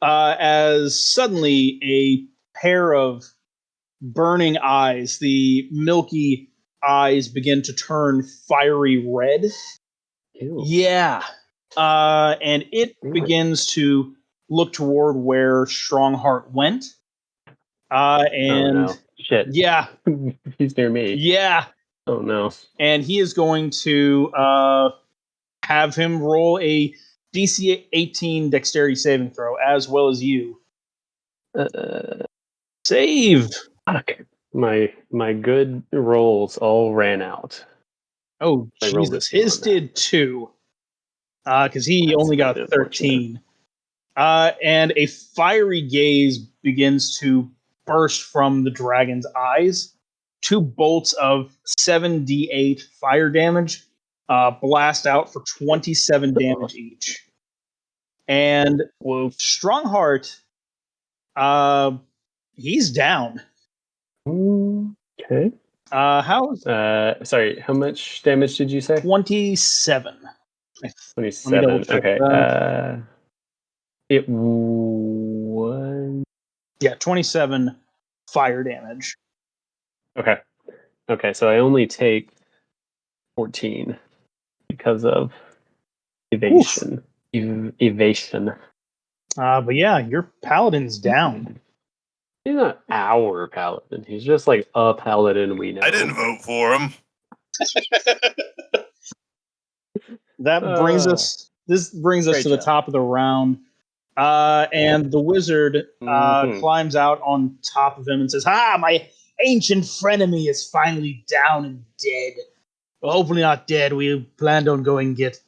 As suddenly a pair of burning eyes, the milky eyes begin to turn fiery red. Ew. Yeah. And it begins to look toward where Strongheart went. And oh no. Shit. yeah. He's near me. Yeah. Oh no. And he is going to have him roll a DC 18 dexterity saving throw, as well as you. Save. Fuck. My good rolls all ran out. Oh, I rolled a Jesus. 2 His on that. did 2. Because he That's only got really a 13. And a fiery gaze begins to burst from the dragon's eyes. 2 bolts of 7d8 fire damage blast out for 27 damage each. And Whoa. Strongheart, he's down. Okay. How's Sorry, how much damage did you say? 27? 27. check Okay. that. It was. Yeah, 27 fire damage. Okay. Okay, so I only take 14 because of evasion. Evasion. But yeah, your paladin's down. He's not our paladin. He's just like a paladin we know. I didn't vote for him. That brings us. This brings us Great to the job. top of the round. And the wizard climbs out on top of him and says, my ancient frenemy is finally down and dead. Well, hopefully not dead. We planned on going and get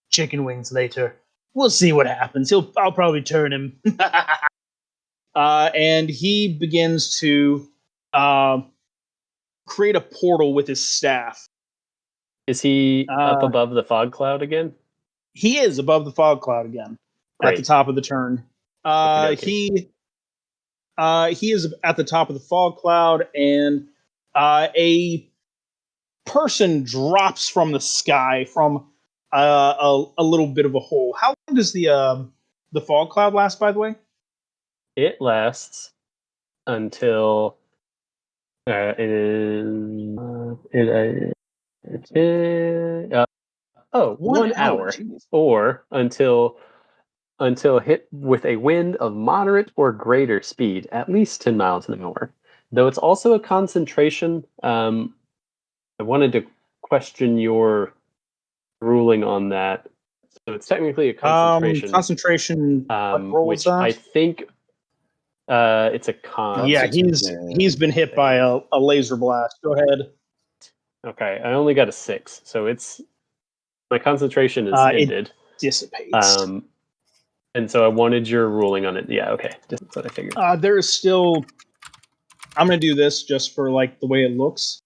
chicken wings later. We'll see what happens. I'll probably turn him. And he begins to create a portal with his staff. Is he up above the fog cloud again? He is above the fog cloud again. At the top of the turn. He is at the top of the fog cloud, and a person drops from the sky from a little bit of a hole. How long does the the fog cloud last, by the way? It lasts until uh, 1 hour, Geez. or until hit with a wind of moderate or greater speed, at least 10 miles an hour. Though it's also a concentration. I wanted to question your ruling on that. So it's technically a concentration. Concentration. What roll which is that? I think it's a con. Yeah, he's been hit by a laser blast. Go ahead. Okay, I only got a 6, so it's my concentration is ended. Dissipates. And so I wanted your ruling on it. Yeah, okay, that's what I figured. There is still. I'm gonna do this just for like the way it looks.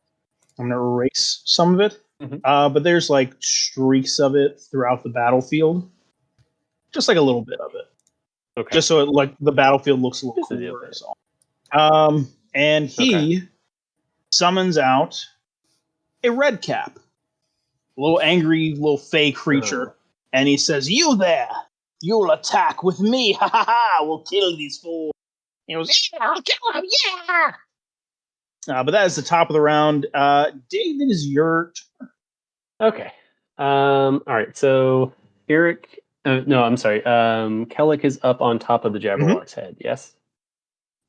I'm gonna erase some of it, but there's like streaks of it throughout the battlefield, just like a little bit of it. Okay. Just so it like the battlefield looks a little Just a little cooler. bit. And he summons out a red cap, a little angry little fey creature, and he says, "You there? You'll attack with me! Ha ha ha! We'll kill these fools." He goes, "Yeah, I'll kill him! Yeah!" But that is the top of the round. David, is your turn. Okay. All right. So Eric. No, I'm sorry. Kelek is up on top of the Jabberwock's head. Yes.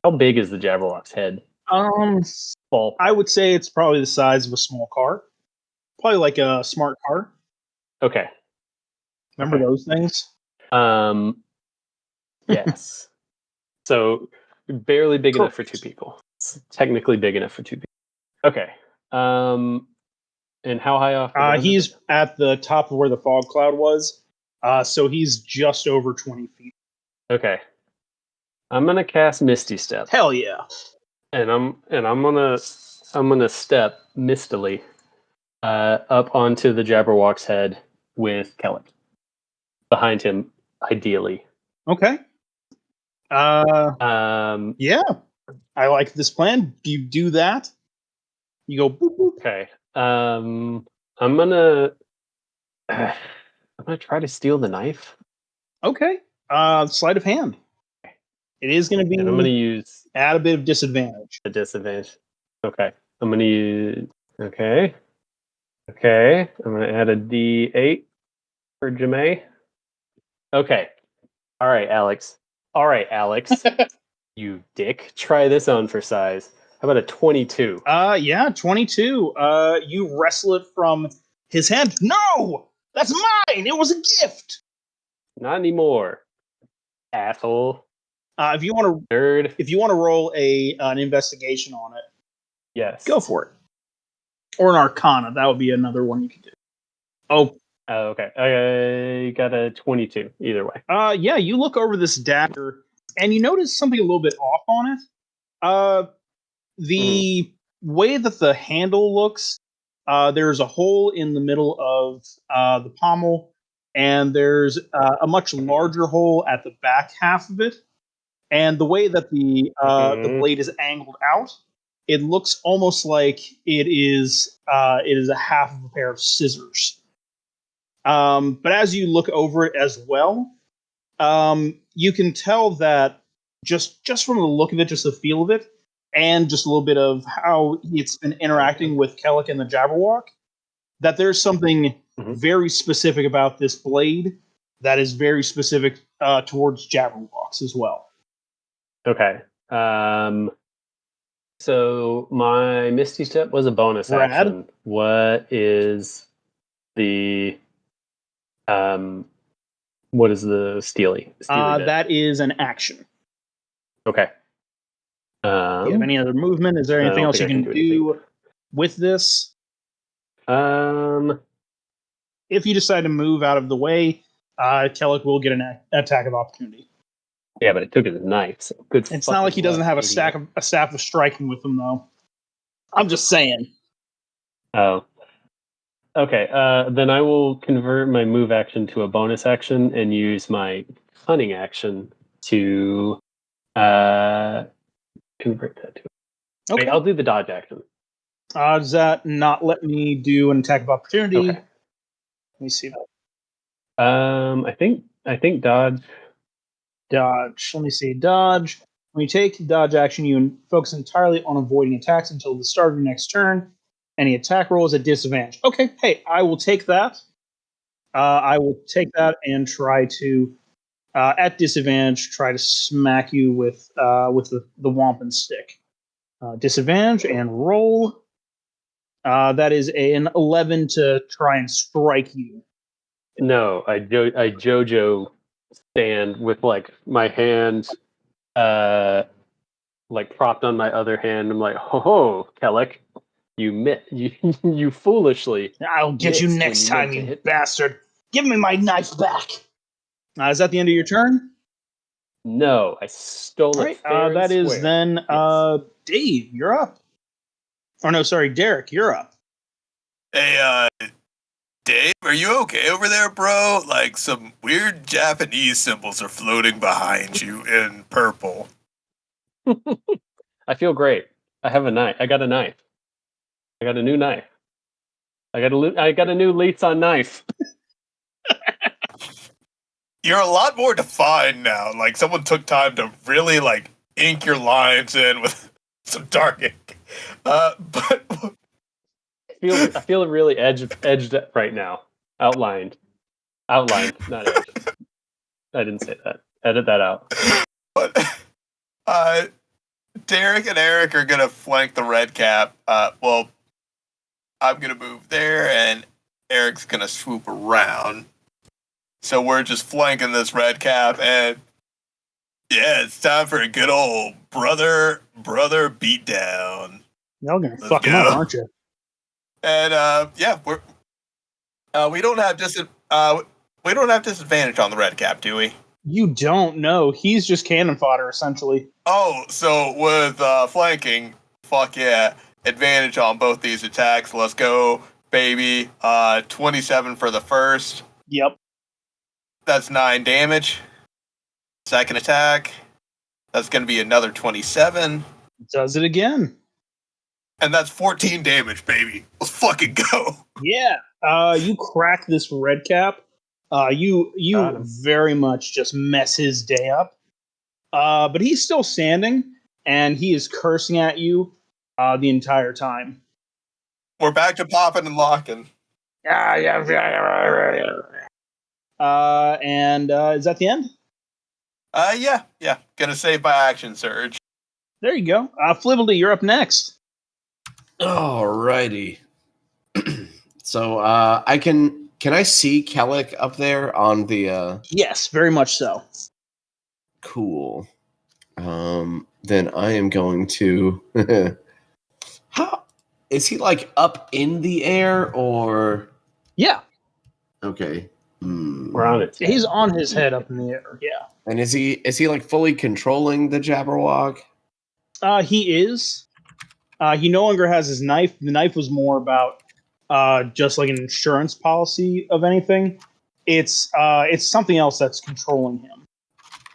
How big is the Jabberwock's head? Ball. I would say it's probably the size of a small car. Probably like a smart car. Okay. Remember those things? Yes. So barely big enough for 2 people. It's technically big enough for 2 people. Okay. And how high off? He's at the top of where the fog cloud was. So he's just over 20 feet. Okay. I'm gonna cast Misty Step. Hell yeah! And I'm gonna step mistily up onto the Jabberwock's head with Kelek behind him, ideally. Okay. Yeah, I like this plan. You do that. You go boop boop. Okay. I'm gonna try to steal the knife. Okay. Sleight of hand. It is going to be. And I'm gonna use add a bit of disadvantage. A disadvantage. Okay. I'm gonna use. Okay. Okay. I'm gonna add a D8 for Jamae. Okay. All right, Alex. You dick. Try this on for size. How about a 22? Yeah, 22. You wrestle it from his hand. No! That's mine! It was a gift! Not anymore. Asshole. If you want to nerd. If you want to roll an investigation on it, yes. Go for it. Or an arcana. That would be another one you could do. Oh, okay. I got a 22 either way. Yeah, you look over this dagger and you notice something a little bit off on it. The way that the handle looks, there's a hole in the middle of the pommel, and there's a much larger hole at the back half of it. And the way that the blade is angled out, it looks almost like it is a half of a pair of scissors. But as you look over it as well, you can tell that just from the look of it, just the feel of it, and just a little bit of how it's been interacting with Kelek and the Jabberwok, that there's something very specific about this blade that is very specific towards Jabberwoks as well. Okay. So my Misty Step was a bonus action. What is the Steely? That is an action. Okay. Do you have any other movement? Is there anything else you can do with this? If you decide to move out of the way, Kelek will get an attack of opportunity. Yeah, but it took his knife. So good. It's not like he doesn't have a staff of striking with him, though. I'm just saying. Oh. Okay. Then I will convert my move action to a bonus action and use my cunning action to convert that to. Okay. Wait, I'll do the dodge action. Does that not let me do an attack of opportunity? Okay. Let me see that. I think dodge. Dodge. Let me see. Dodge. When you take dodge action, you focus entirely on avoiding attacks until the start of your next turn. Any attack roll is a disadvantage. Okay, hey, I will take that. I will take that and try to, at disadvantage, try to smack you with the wampum stick. Disadvantage and roll. That is an 11 to try and strike you. No, I JoJo stand with like my hand like propped on my other hand. I'm like, ho, Kelek, you foolishly. I'll get you missed next when time, meant to you hit me. bastard. Give me my knife back. Is that the end of your turn? No, I stole All it right. fair and That is square. then Yes. Dave. You're up. Or no, sorry, Derek. You're up. Hey, Dave, are you okay over there, bro? Like some weird Japanese symbols are floating behind you in purple. I feel great. I have a knife. I got a knife. I got a new knife. I got a new Leats on knife. You're a lot more defined now. Like someone took time to really like ink your lines in with some dark ink. But I feel really edged right now. Outlined, not edged. I didn't say that. Edit that out. but Derek and Eric are gonna flank the red cap. Well, I'm gonna move there, and Eric's gonna swoop around. So we're just flanking this red cap, and yeah, it's time for a good old brother beatdown. Y'all gonna Let's fuck him up, go. aren't you? And yeah, we don't have disadvantage on the red cap, do we? You don't know. He's just cannon fodder, essentially. Oh, so with flanking, fuck yeah, advantage on both these attacks. Let's go, baby. 27 for the first. Yep. That's 9 damage. Second attack, that's going to be another 27. Does it again. And that's 14 damage, baby. Let's fucking go. Yeah. You crack this red cap. You very much just mess his day up. But he's still standing, and he is cursing at you the entire time. We're back to popping and locking. And is that the end? Yeah. Gonna save my action surge. There you go. Flibbledy, you're up next. Alrighty. So can I see Kelek up there on the Yes, very much so. Cool. Then I am going to how is he like up in the air or Yeah. okay. We're on it. He's on his head up in the air, yeah. And is he like fully controlling the Jabberwok? He is. He no longer has his knife. The knife was more about just like an insurance policy of anything. It's something else that's controlling him.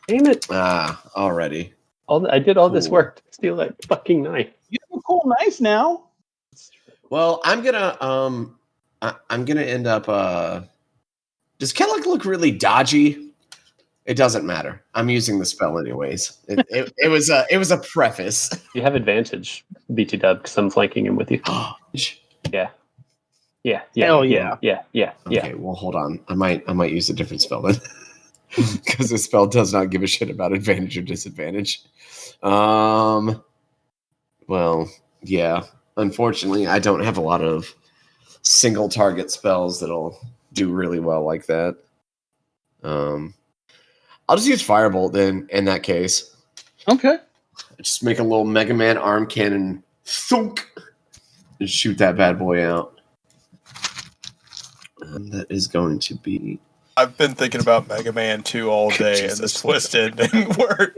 Damn it! Already. I did all this work to steal that fucking knife. You have a cool knife now. Well, I'm gonna end up. Does Kelek look really dodgy? It doesn't matter. I'm using the spell anyways. It was a preface. You have advantage, BT Dub, because I'm flanking him with you. Yeah. Hell yeah. Okay, well hold on. I might use a different spell then. Because the spell does not give a shit about advantage or disadvantage. Well, yeah. Unfortunately, I don't have a lot of single target spells that'll do really well like that. I'll just use Firebolt then in that case. Okay. Just make a little Mega Man arm cannon thunk and shoot that bad boy out. And that is going to be I've been thinking about Mega Man 2 all day, and this twisted didn't work.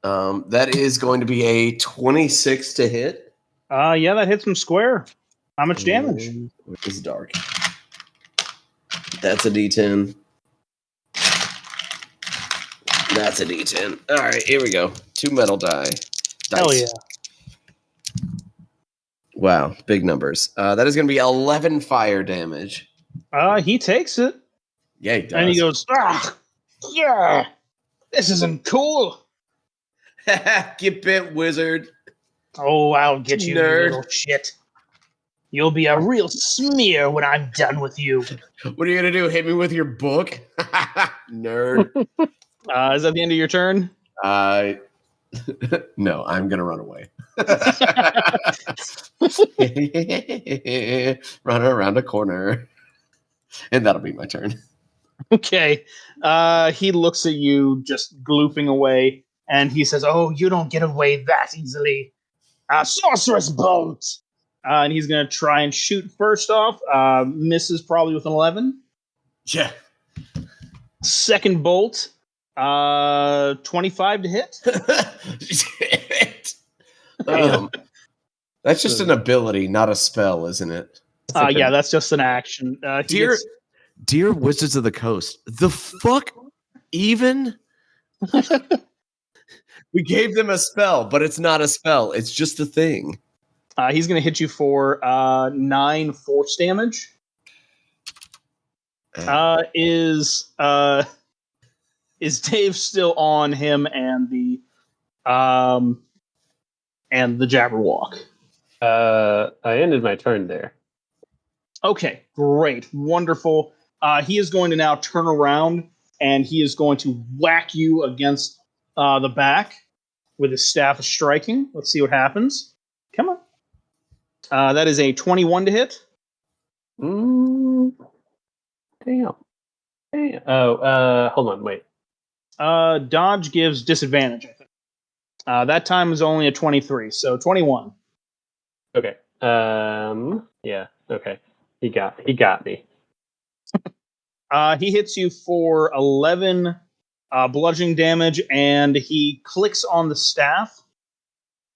that is going to be a 26 to hit. Yeah, that hits him square. How much damage? It's dark. That's a D10. That's a D10. All right, here we go. 2 metal dice. Hell yeah. Wow, big numbers. That is going to be 11 fire damage. He takes it. Yeah, he does. And he goes, yeah. This isn't cool. Get bit, wizard. Oh, I'll get you, you Nerd. little shit. You'll be a real smear when I'm done with you. What are you gonna do? Hit me with your book? Nerd. Is that the end of your turn? No, I'm gonna run away. Run around a corner. And that'll be my turn. Okay. He looks at you, just glooping away, and he says, "Oh, you don't get away that easily. Sorceress Bolt!" And he's going to try and shoot first off. Misses probably with an 11. Yeah. Second bolt, 25 to hit. Shit. That's just an ability, not a spell, isn't it? Yeah, that's just an action. Dear Wizards of the Coast, the fuck even? We gave them a spell, but it's not a spell. It's just a thing. He's going to hit you for 9 force damage. Is Dave still on him and the Jabberwok? I ended my turn there. Okay, great, wonderful. He is going to now turn around and he is going to whack you against the back with his staff of striking. Let's see what happens. Come on. That is a 21 to hit. Damn. Oh, hold on, wait. Dodge gives disadvantage, I think. That time is only a 23, so 21. Okay. Yeah. Okay. He got me. He hits you for 11 bludgeoning damage, and he clicks on the staff,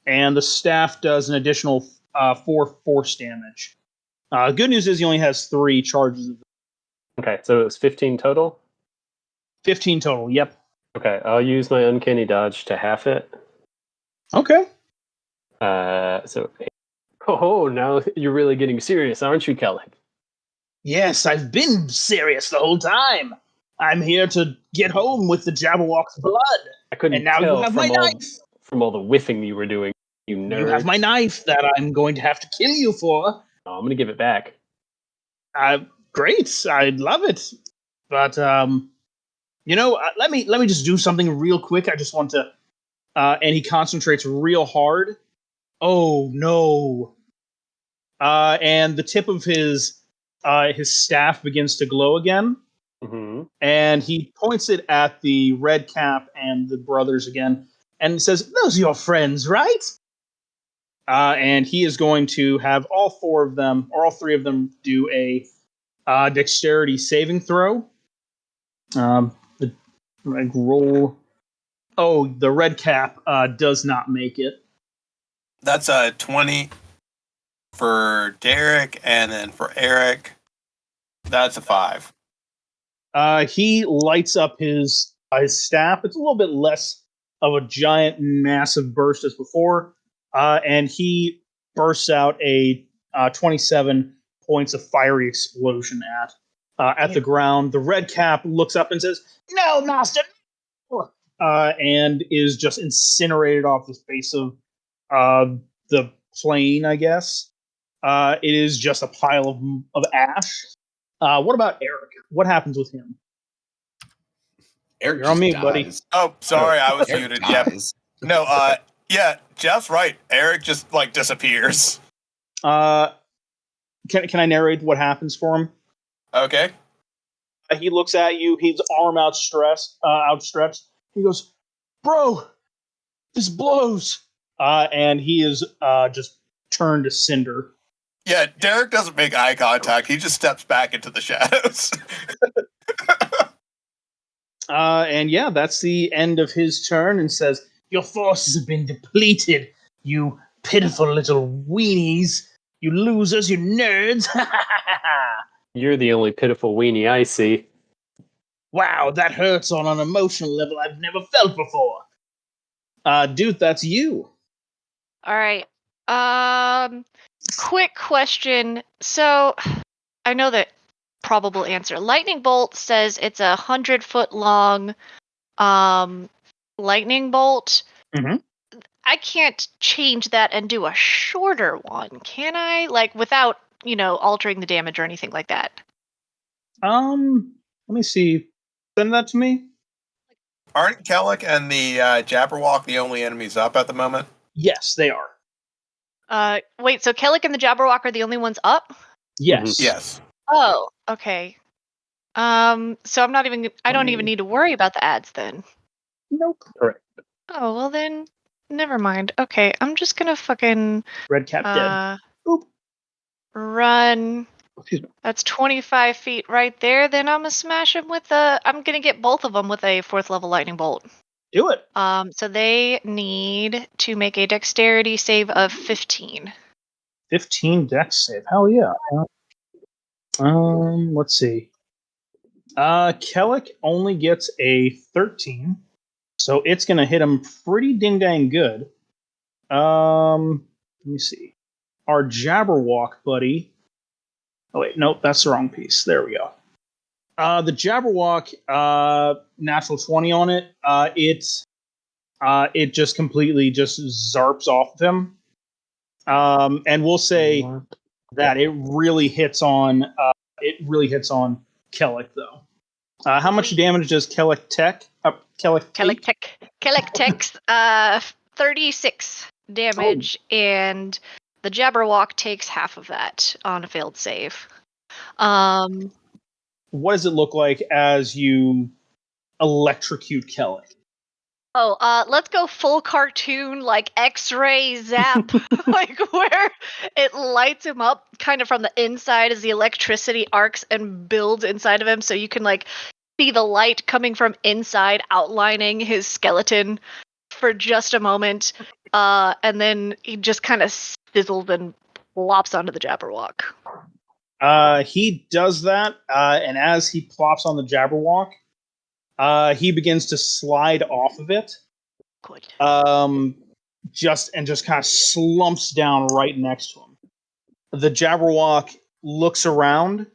and the staff does an additional 4 force damage. Good news is he only has 3 charges. Okay, so it was 15 total? 15 total, yep. Okay, I'll use my uncanny dodge to half it. Okay. Oh, now you're really getting serious, aren't you, Kelek? Yes, I've been serious the whole time. I'm here to get home with the Jabberwock's blood. I couldn't And now tell you have my knife. from all the whiffing you were doing, you nerd. You have my knife that I'm going to have to kill you for. Oh, I'm going to give it back. Great. I'd love it. But, let me just do something real quick. I just want to... and he concentrates real hard. Oh, no. And the tip of his staff begins to glow again. Mm-hmm. And he points it at the red cap and the brothers again and says, "Those are your friends, right?" And he is going to have all 4 of them, or all 3 of them, do a dexterity saving throw. Roll. Oh, the red cap does not make it. That's a 20 for Derek, and then for Eric, that's a 5. He lights up his staff. It's a little bit less of a giant, massive burst as before, and he bursts out a 27 points of fiery explosion at the ground. The red cap looks up and says, "No, master!" And is just incinerated off the face of the plane, I guess. It is just a pile of ash. What about Eric? What happens with him? Eric, you're on me, dies. buddy. Oh, sorry, I was Eric muted. dies. Yep. No, yeah, Jeff's right. Eric just disappears. Can I narrate what happens for him? Okay. He looks at you. His arm outstretched. He goes, "Bro, this blows." And he is just turned to cinder. Yeah, Derek doesn't make eye contact. He just steps back into the shadows. And yeah, that's the end of his turn, and says, "Your forces have been depleted, you pitiful little weenies. You losers, you nerds." You're the only pitiful weenie I see. Wow, that hurts on an emotional level I've never felt before. Dude, that's you. All right. Quick question. So, I know that probable answer. Lightning bolt says it's 100-foot long, lightning bolt. Mhm. I can't change that and do a shorter one, can I? Like without, altering the damage or anything like that. Let me see. Send that to me. Aren't Kelek and the Jabberwok the only enemies up at the moment? Yes, they are. Wait, so Kelek and the Jabberwock are the only ones up? Yes. Yes. Oh, okay. So I don't even need to worry about the ads then. Nope. Correct. Oh, well then, never mind. Okay, I'm just gonna fucking, Red cap dead. Oop. run. Excuse me. That's 25 feet right there. Then I'm gonna smash him I'm gonna get both of them with a 4th level lightning bolt. Do it. So they need to make a dexterity save of 15. 15 dex save. Hell yeah. Let's see. Kelek only gets a 13, so it's gonna hit him pretty ding dang good. Let me see. Our Jabberwock buddy. Oh wait, nope, that's the wrong piece. There we go. The Jabberwock, natural 20 on it. It just completely just zarps off of him. And we'll say that it really hits on Kelek though. How much damage does Kelek take? Kelek takes 36 damage, and the Jabberwock takes half of that on a failed save. What does it look like as you electrocute Kelek? Oh, let's go full cartoon, like X-ray zap, like where it lights him up kind of from the inside as the electricity arcs and builds inside of him, so you can like see the light coming from inside outlining his skeleton for just a moment, and then he just kind of sizzles and plops onto the Jabberwock. He does that, and as he plops on the Jabberwock, he begins to slide off of it. Good. Just kind of slumps down right next to him. The Jabberwock looks around.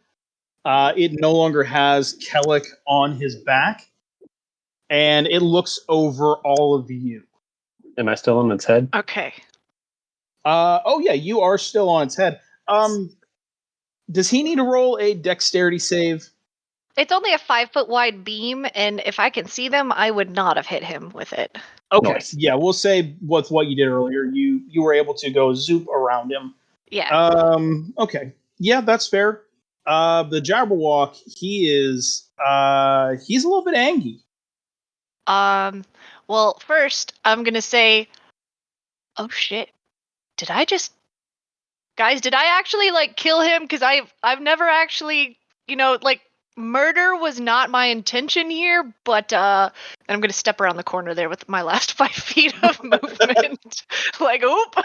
It no longer has Kelek on his back, and it looks over all of you. Am I still on its head? Okay. Oh yeah, you are still on its head. Does he need to roll a dexterity save? It's only a 5-foot wide beam, and if I can see them, I would not have hit him with it. Okay, Nice. yeah, we'll say with what you did earlier, you were able to go zoop around him. Yeah. Okay, yeah, that's fair. The Jabberwock, he's a little bit angry. Well, first, I'm gonna say, oh shit, guys, did I actually, like, kill him? Because I've never actually, murder was not my intention here, but, I'm gonna step around the corner there with my last 5 feet of movement. Like, oop!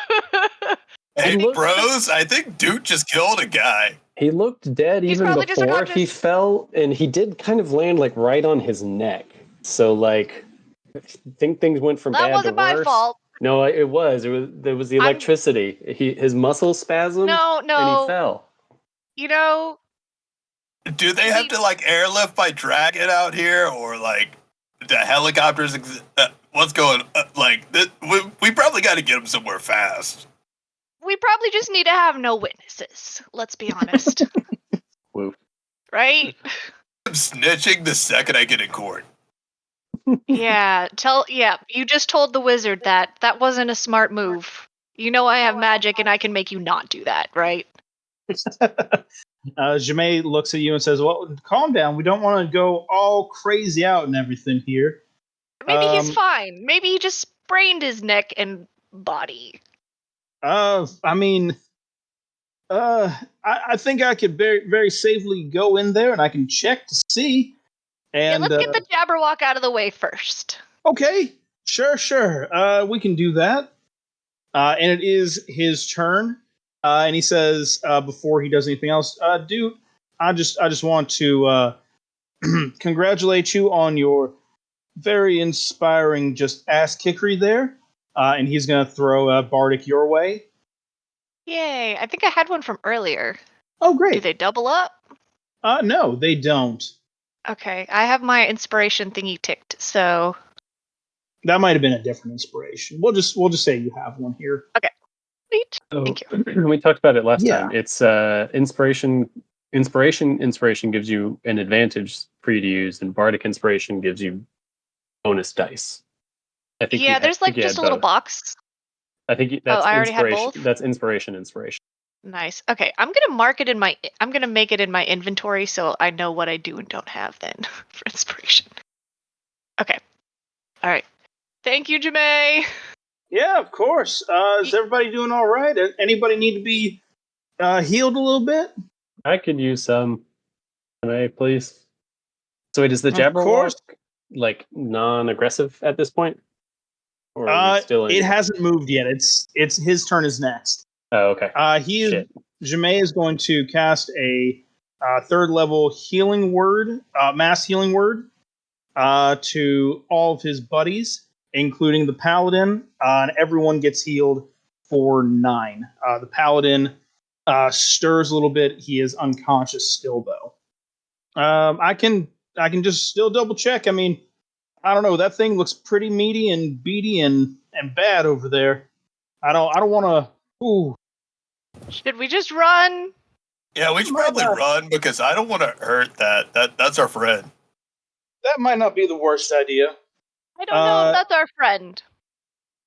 Hey, bros, I think Duke just killed a guy. He looked dead He's even probably just before he unconscious. fell, and he did kind of land like right on his neck. So like, I think things went from That bad to wasn't my worse. fault. No, it was. There was the electricity. His muscles spasmed. No. And he fell. You know, Do they have to like airlift by dragon out here, or like the helicopters? What's going? We probably got to get them somewhere fast. we probably just need to have no witnesses. Let's be honest. Woo. Right? I'm snitching the second I get in court. Yeah, you just told the wizard that wasn't a smart move. You know I have magic and I can make you not do that, right? Jamae looks at you and says, "Well, calm down. We don't want to go all crazy out and everything here." Maybe he's fine. Maybe he just sprained his neck and body. I think I could very, very safely go in there and I can check to see. And let's get the Jabberwock out of the way first. Okay, sure. We can do that. And it is his turn. And he says, before he does anything else, dude, I just want to congratulate you on your very inspiring just ass kickery there. And he's gonna throw Bardic your way. Yay! I think I had one from earlier. Oh, great. Do they double up? No, they don't. Okay, I have my inspiration thingy ticked, so That might have been a different inspiration. We'll just say you have one here. sweet. So, Thank you. we talked about it last Yeah. time. It's inspiration. Inspiration gives you an advantage for you to use, and bardic inspiration gives you bonus dice. I think Yeah, there's like you just had a little both. box. I think Oh, that's I already had inspiration. both? That's inspiration. Nice. Okay, I'm gonna make it in my inventory so I know what I do and don't have then for inspiration. Okay. All right. Thank you, Jamae. Yeah, of course. Is everybody doing all right? Anybody need to be healed a little bit? I could use some. Can I please? So wait, is the Of course. Jabberwock like non-aggressive at this point, or are we still in? It hasn't moved yet. It's his turn is next. Oh, okay. Shit. Jamae is going to cast a third level healing word, mass healing word, to all of his buddies, including the paladin, and everyone gets healed for 9. The paladin stirs a little bit. He is unconscious still, though. I can just still double check. I mean, I don't know. That thing looks pretty meaty and beady and bad over there. I don't want to. Ooh, Should we just run? Yeah, we should probably run because I don't want to hurt that. That's our friend. that might not be the worst idea. I don't know if that's our friend.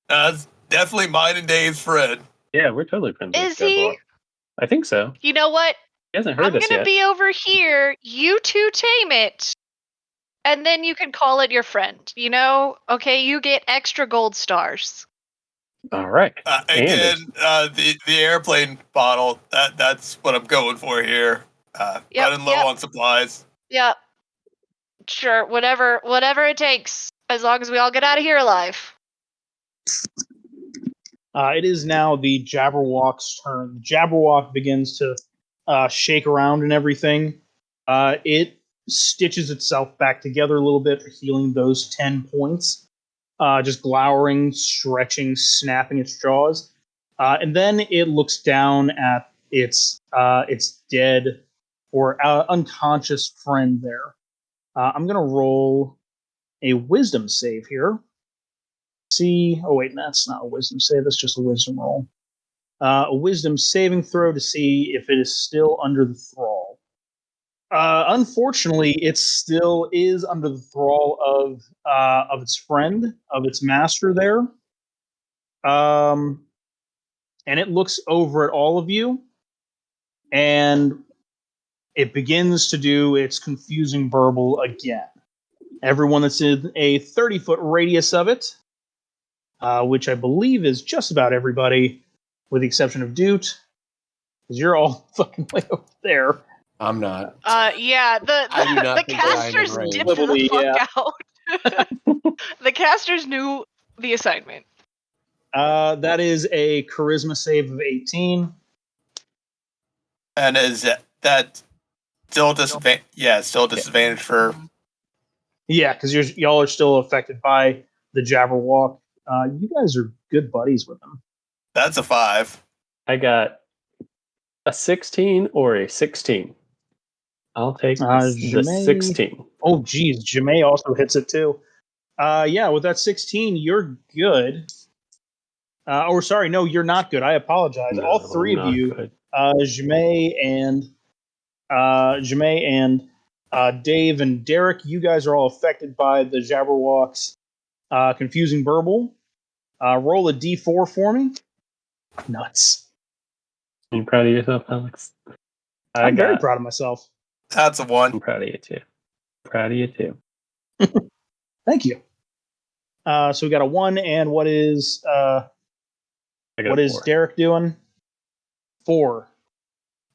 That's definitely mine and Dave's friend. Yeah, we're totally friends with Is he? Jabberwock. I think so. You know what? He hasn't I'm heard us gonna yet. be over here. You two tame it. And then you can call it your friend. You know? Okay, you get extra gold stars. All right. Again, the airplane bottle. That's what I'm going for here. Running low on supplies. Yep. Sure, whatever it takes. As long as we all get out of here alive. It is now the Jabberwock's turn. The Jabberwock begins to shake around and everything. It stitches itself back together a little bit, healing those 10 points. Just glowering, stretching, snapping its jaws. And then it looks down at its dead or unconscious friend there. I'm going to roll a wisdom save here. See, oh wait, that's not a wisdom save. That's just a wisdom roll. A wisdom saving throw to see if it is still under the thrall. Unfortunately, it still is under the thrall of its friend, of its master there. And it looks over at all of you, and it begins to do its confusing burble again. Everyone that's in a 30-foot radius of it, which I believe is just about everybody, with the exception of Doot, because you're all fucking way over there. I'm not. Yeah, I do not the think that I'm in casters range. dipped the fuck out. The casters knew the assignment. That is a charisma save of 18. And is that still disadvantage? Yeah, still disadvantage for. Yeah, because y'all are still affected by the Jabberwock. You guys are good buddies with him. That's a 5. I got a 16 or a 16. I'll take the 16. Oh, geez. Jamae also hits it, too. Yeah, with that 16, you're good. Or, sorry, no, you're not good. I apologize. No, all three of you, good. Jamae and Dave and Derek, you guys are all affected by the Jabberwock's confusing burble. Roll a d4 for me. Nuts. Are you proud of yourself, Alex? I'm very proud of myself. That's a 1. I'm proud of you too. Proud of you too. Thank you. So we got a 1, and what is Derek doing? 4.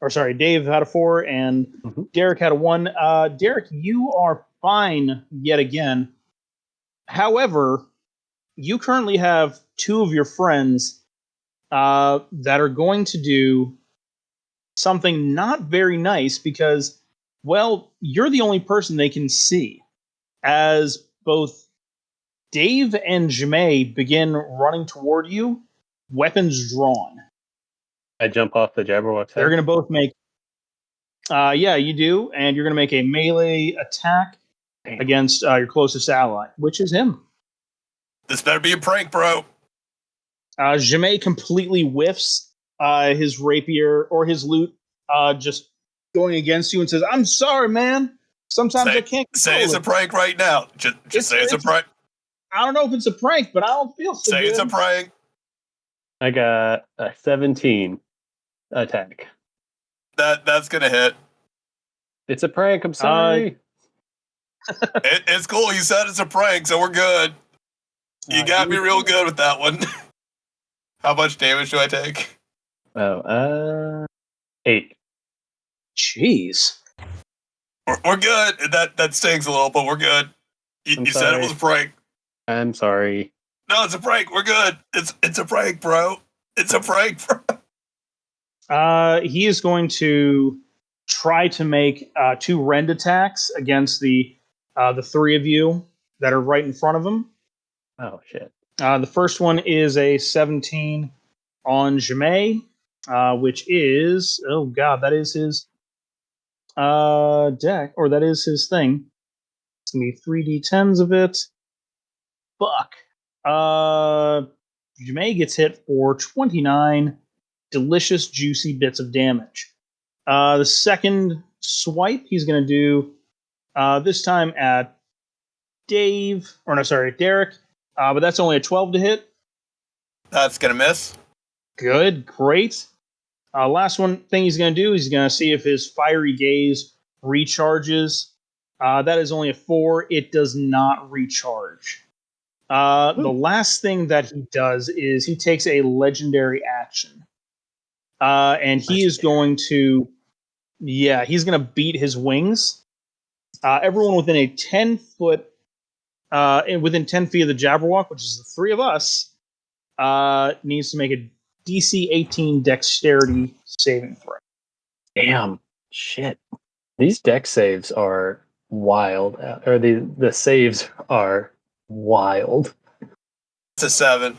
Or sorry, Dave had a 4, and Derek had a 1. Derek, you are fine yet again. However, you currently have 2 of your friends that are going to do something not very nice because, well, you're the only person they can see. As both Dave and Jamae begin running toward you, weapons drawn. I jump off the Jabberwock. They're going to both make. Yeah, you do, and you're going to make a melee attack against your closest ally, which is him. This better be a prank, bro. Jemay completely whiffs his rapier or his loot, just going against you and says, "I'm sorry, man. Sometimes I can't control say it's a prank right now. Just say it's a prank. I don't know if it's a prank, but I don't feel so say good. It's a prank. I got a 17 attack. That's gonna hit. It's a prank. I'm sorry. It's cool. You said it's a prank, so we're good. You got me real good with that one. How much damage do I take? 8. Jeez. We're good. That stings a little, but we're good. You said it was a prank. I'm sorry. No, it's a prank. We're good. It's a prank, bro. It's a prank, bro. He is going to try to make 2 rend attacks against the 3 of you that are right in front of him. Oh shit. The first one is a 17 on Jemay, which is that is his deck, or that is his thing. It's gonna be 3d10s of it. Fuck. Jemay gets hit for 29 delicious, juicy bits of damage. The second swipe he's going to do this time at Derek, but that's only a 12 to hit. That's going to miss. Good, great. Last one thing he's going to do is he's going to see if his fiery gaze recharges. That is only a 4. It does not recharge. The last thing that he does is he takes a legendary action. And he is going to, he's going to beat his wings. Everyone within a 10 foot, within 10 feet of the Jabberwok, which is the 3 of us, needs to make a DC 18 dexterity saving throw. Damn. Shit. These dex saves are wild. Or the saves are wild. It's a 7.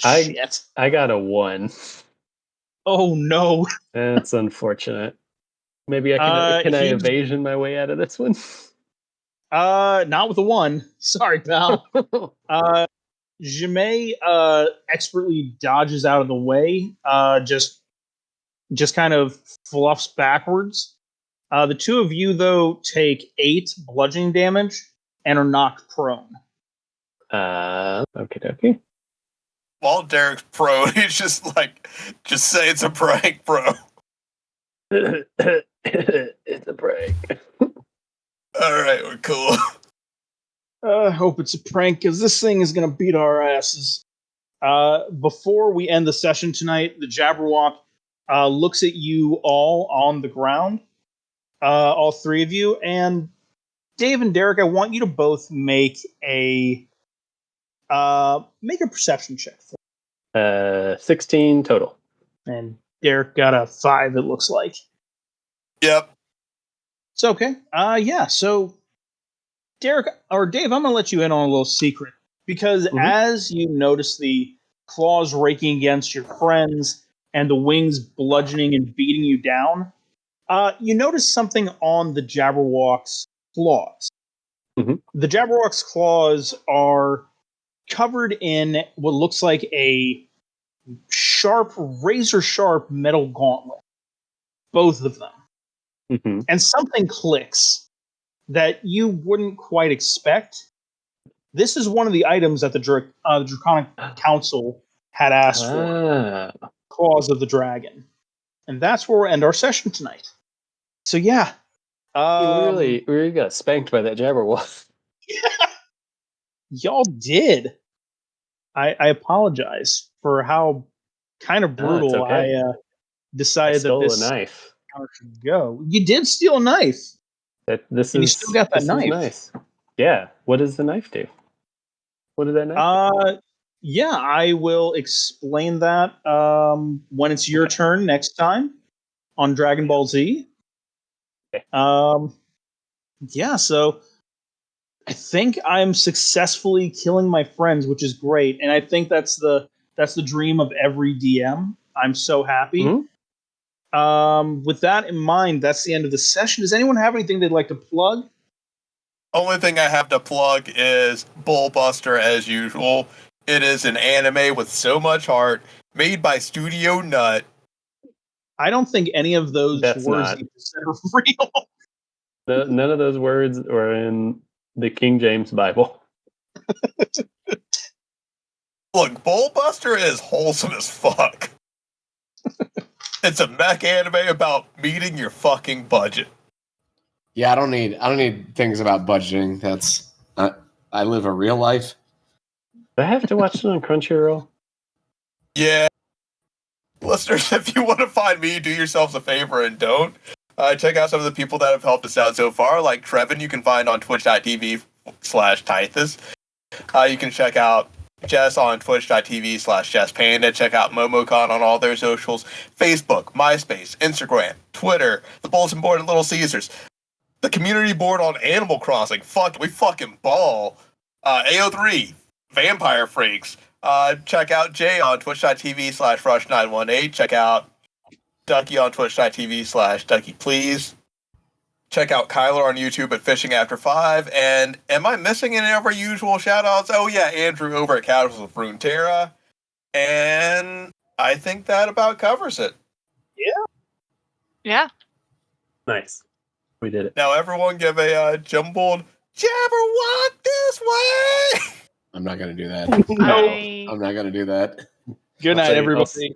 I got a 1. Oh no. That's unfortunate. Maybe I can I evasion my way out of this one? Not with a 1. Sorry, pal. Jemay expertly dodges out of the way, just kind of fluffs backwards. The 2 of you, though, take 8 bludgeoning damage and are knocked prone. Okay. While Derek's prone, he's just say it's a prank, bro. It's a prank. All right, we're cool. I hope it's a prank, because this thing is going to beat our asses. Before we end the session tonight, the Jabberwok looks at you all on the ground, all 3 of you, and Dave and Derek, I want you to both make a perception check. 16 total. And Derek got a 5, it looks like. Yep. It's okay. So Derek, or Dave, I'm going to let you in on a little secret. Because as you notice the claws raking against your friends and the wings bludgeoning and beating you down, you notice something on the Jabberwok's claws. Mm-hmm. The Jabberwok's claws are covered in what looks like a razor sharp metal gauntlet. Both of them. Mm-hmm. And something clicks that you wouldn't quite expect. This is one of the items that the Draconic Council had asked for. Claws of the Dragon. And that's where we'll end our session tonight. So yeah. We really got spanked by that Jabberwok. Y'all did. I apologize for how kind of brutal I decided that this knife should go. You did steal a knife. You still got that knife. Nice. Yeah. What does the knife do? What did that knife do? Yeah, I will explain that when it's your turn next time on Dragon Ball Z. Okay. Yeah, so I think I'm successfully killing my friends, which is great, and I think that's the dream of every DM. I'm so happy. Mm-hmm. With that in mind, that's the end of the session. Does anyone have anything they'd like to plug? Only thing I have to plug is Bullbuster as usual. It is an anime with so much heart, made by Studio Nut. I don't think any of those That's words not. you said are real. None of those words are in the King James Bible. Look, Bullbuster is wholesome as fuck. It's a mech anime about meeting your fucking budget. Yeah, I don't need things about budgeting. That's I live a real life. Do I have to watch it on Crunchyroll? Yeah. Listeners, if you want to find me, do yourselves a favor and don't. Check out some of the people that have helped us out so far, like Trevin, you can find on twitch.tv/Tithus. You can check out Jess on twitch.tv/JessPanda. Check out Momocon on all their socials. Facebook, MySpace, Instagram, Twitter, the bulletin board at Little Caesars, the community board on Animal Crossing. Fuck, we fucking ball. AO3, Vampire Freaks. Check out Jay on twitch.tv/Rush918. Check out Ducky on twitch.tv/DuckyPlease. Check out Kyler on YouTube at Fishing After 5. And am I missing any of our usual shoutouts? Oh yeah, Andrew over at Casuals with Runeterra. And I think that about covers it. Yeah. Nice. We did it. Now everyone give a jumbled Jabberwok this way! I'm not gonna do that. No. I'm not gonna do that. Good night, I'll say- everybody.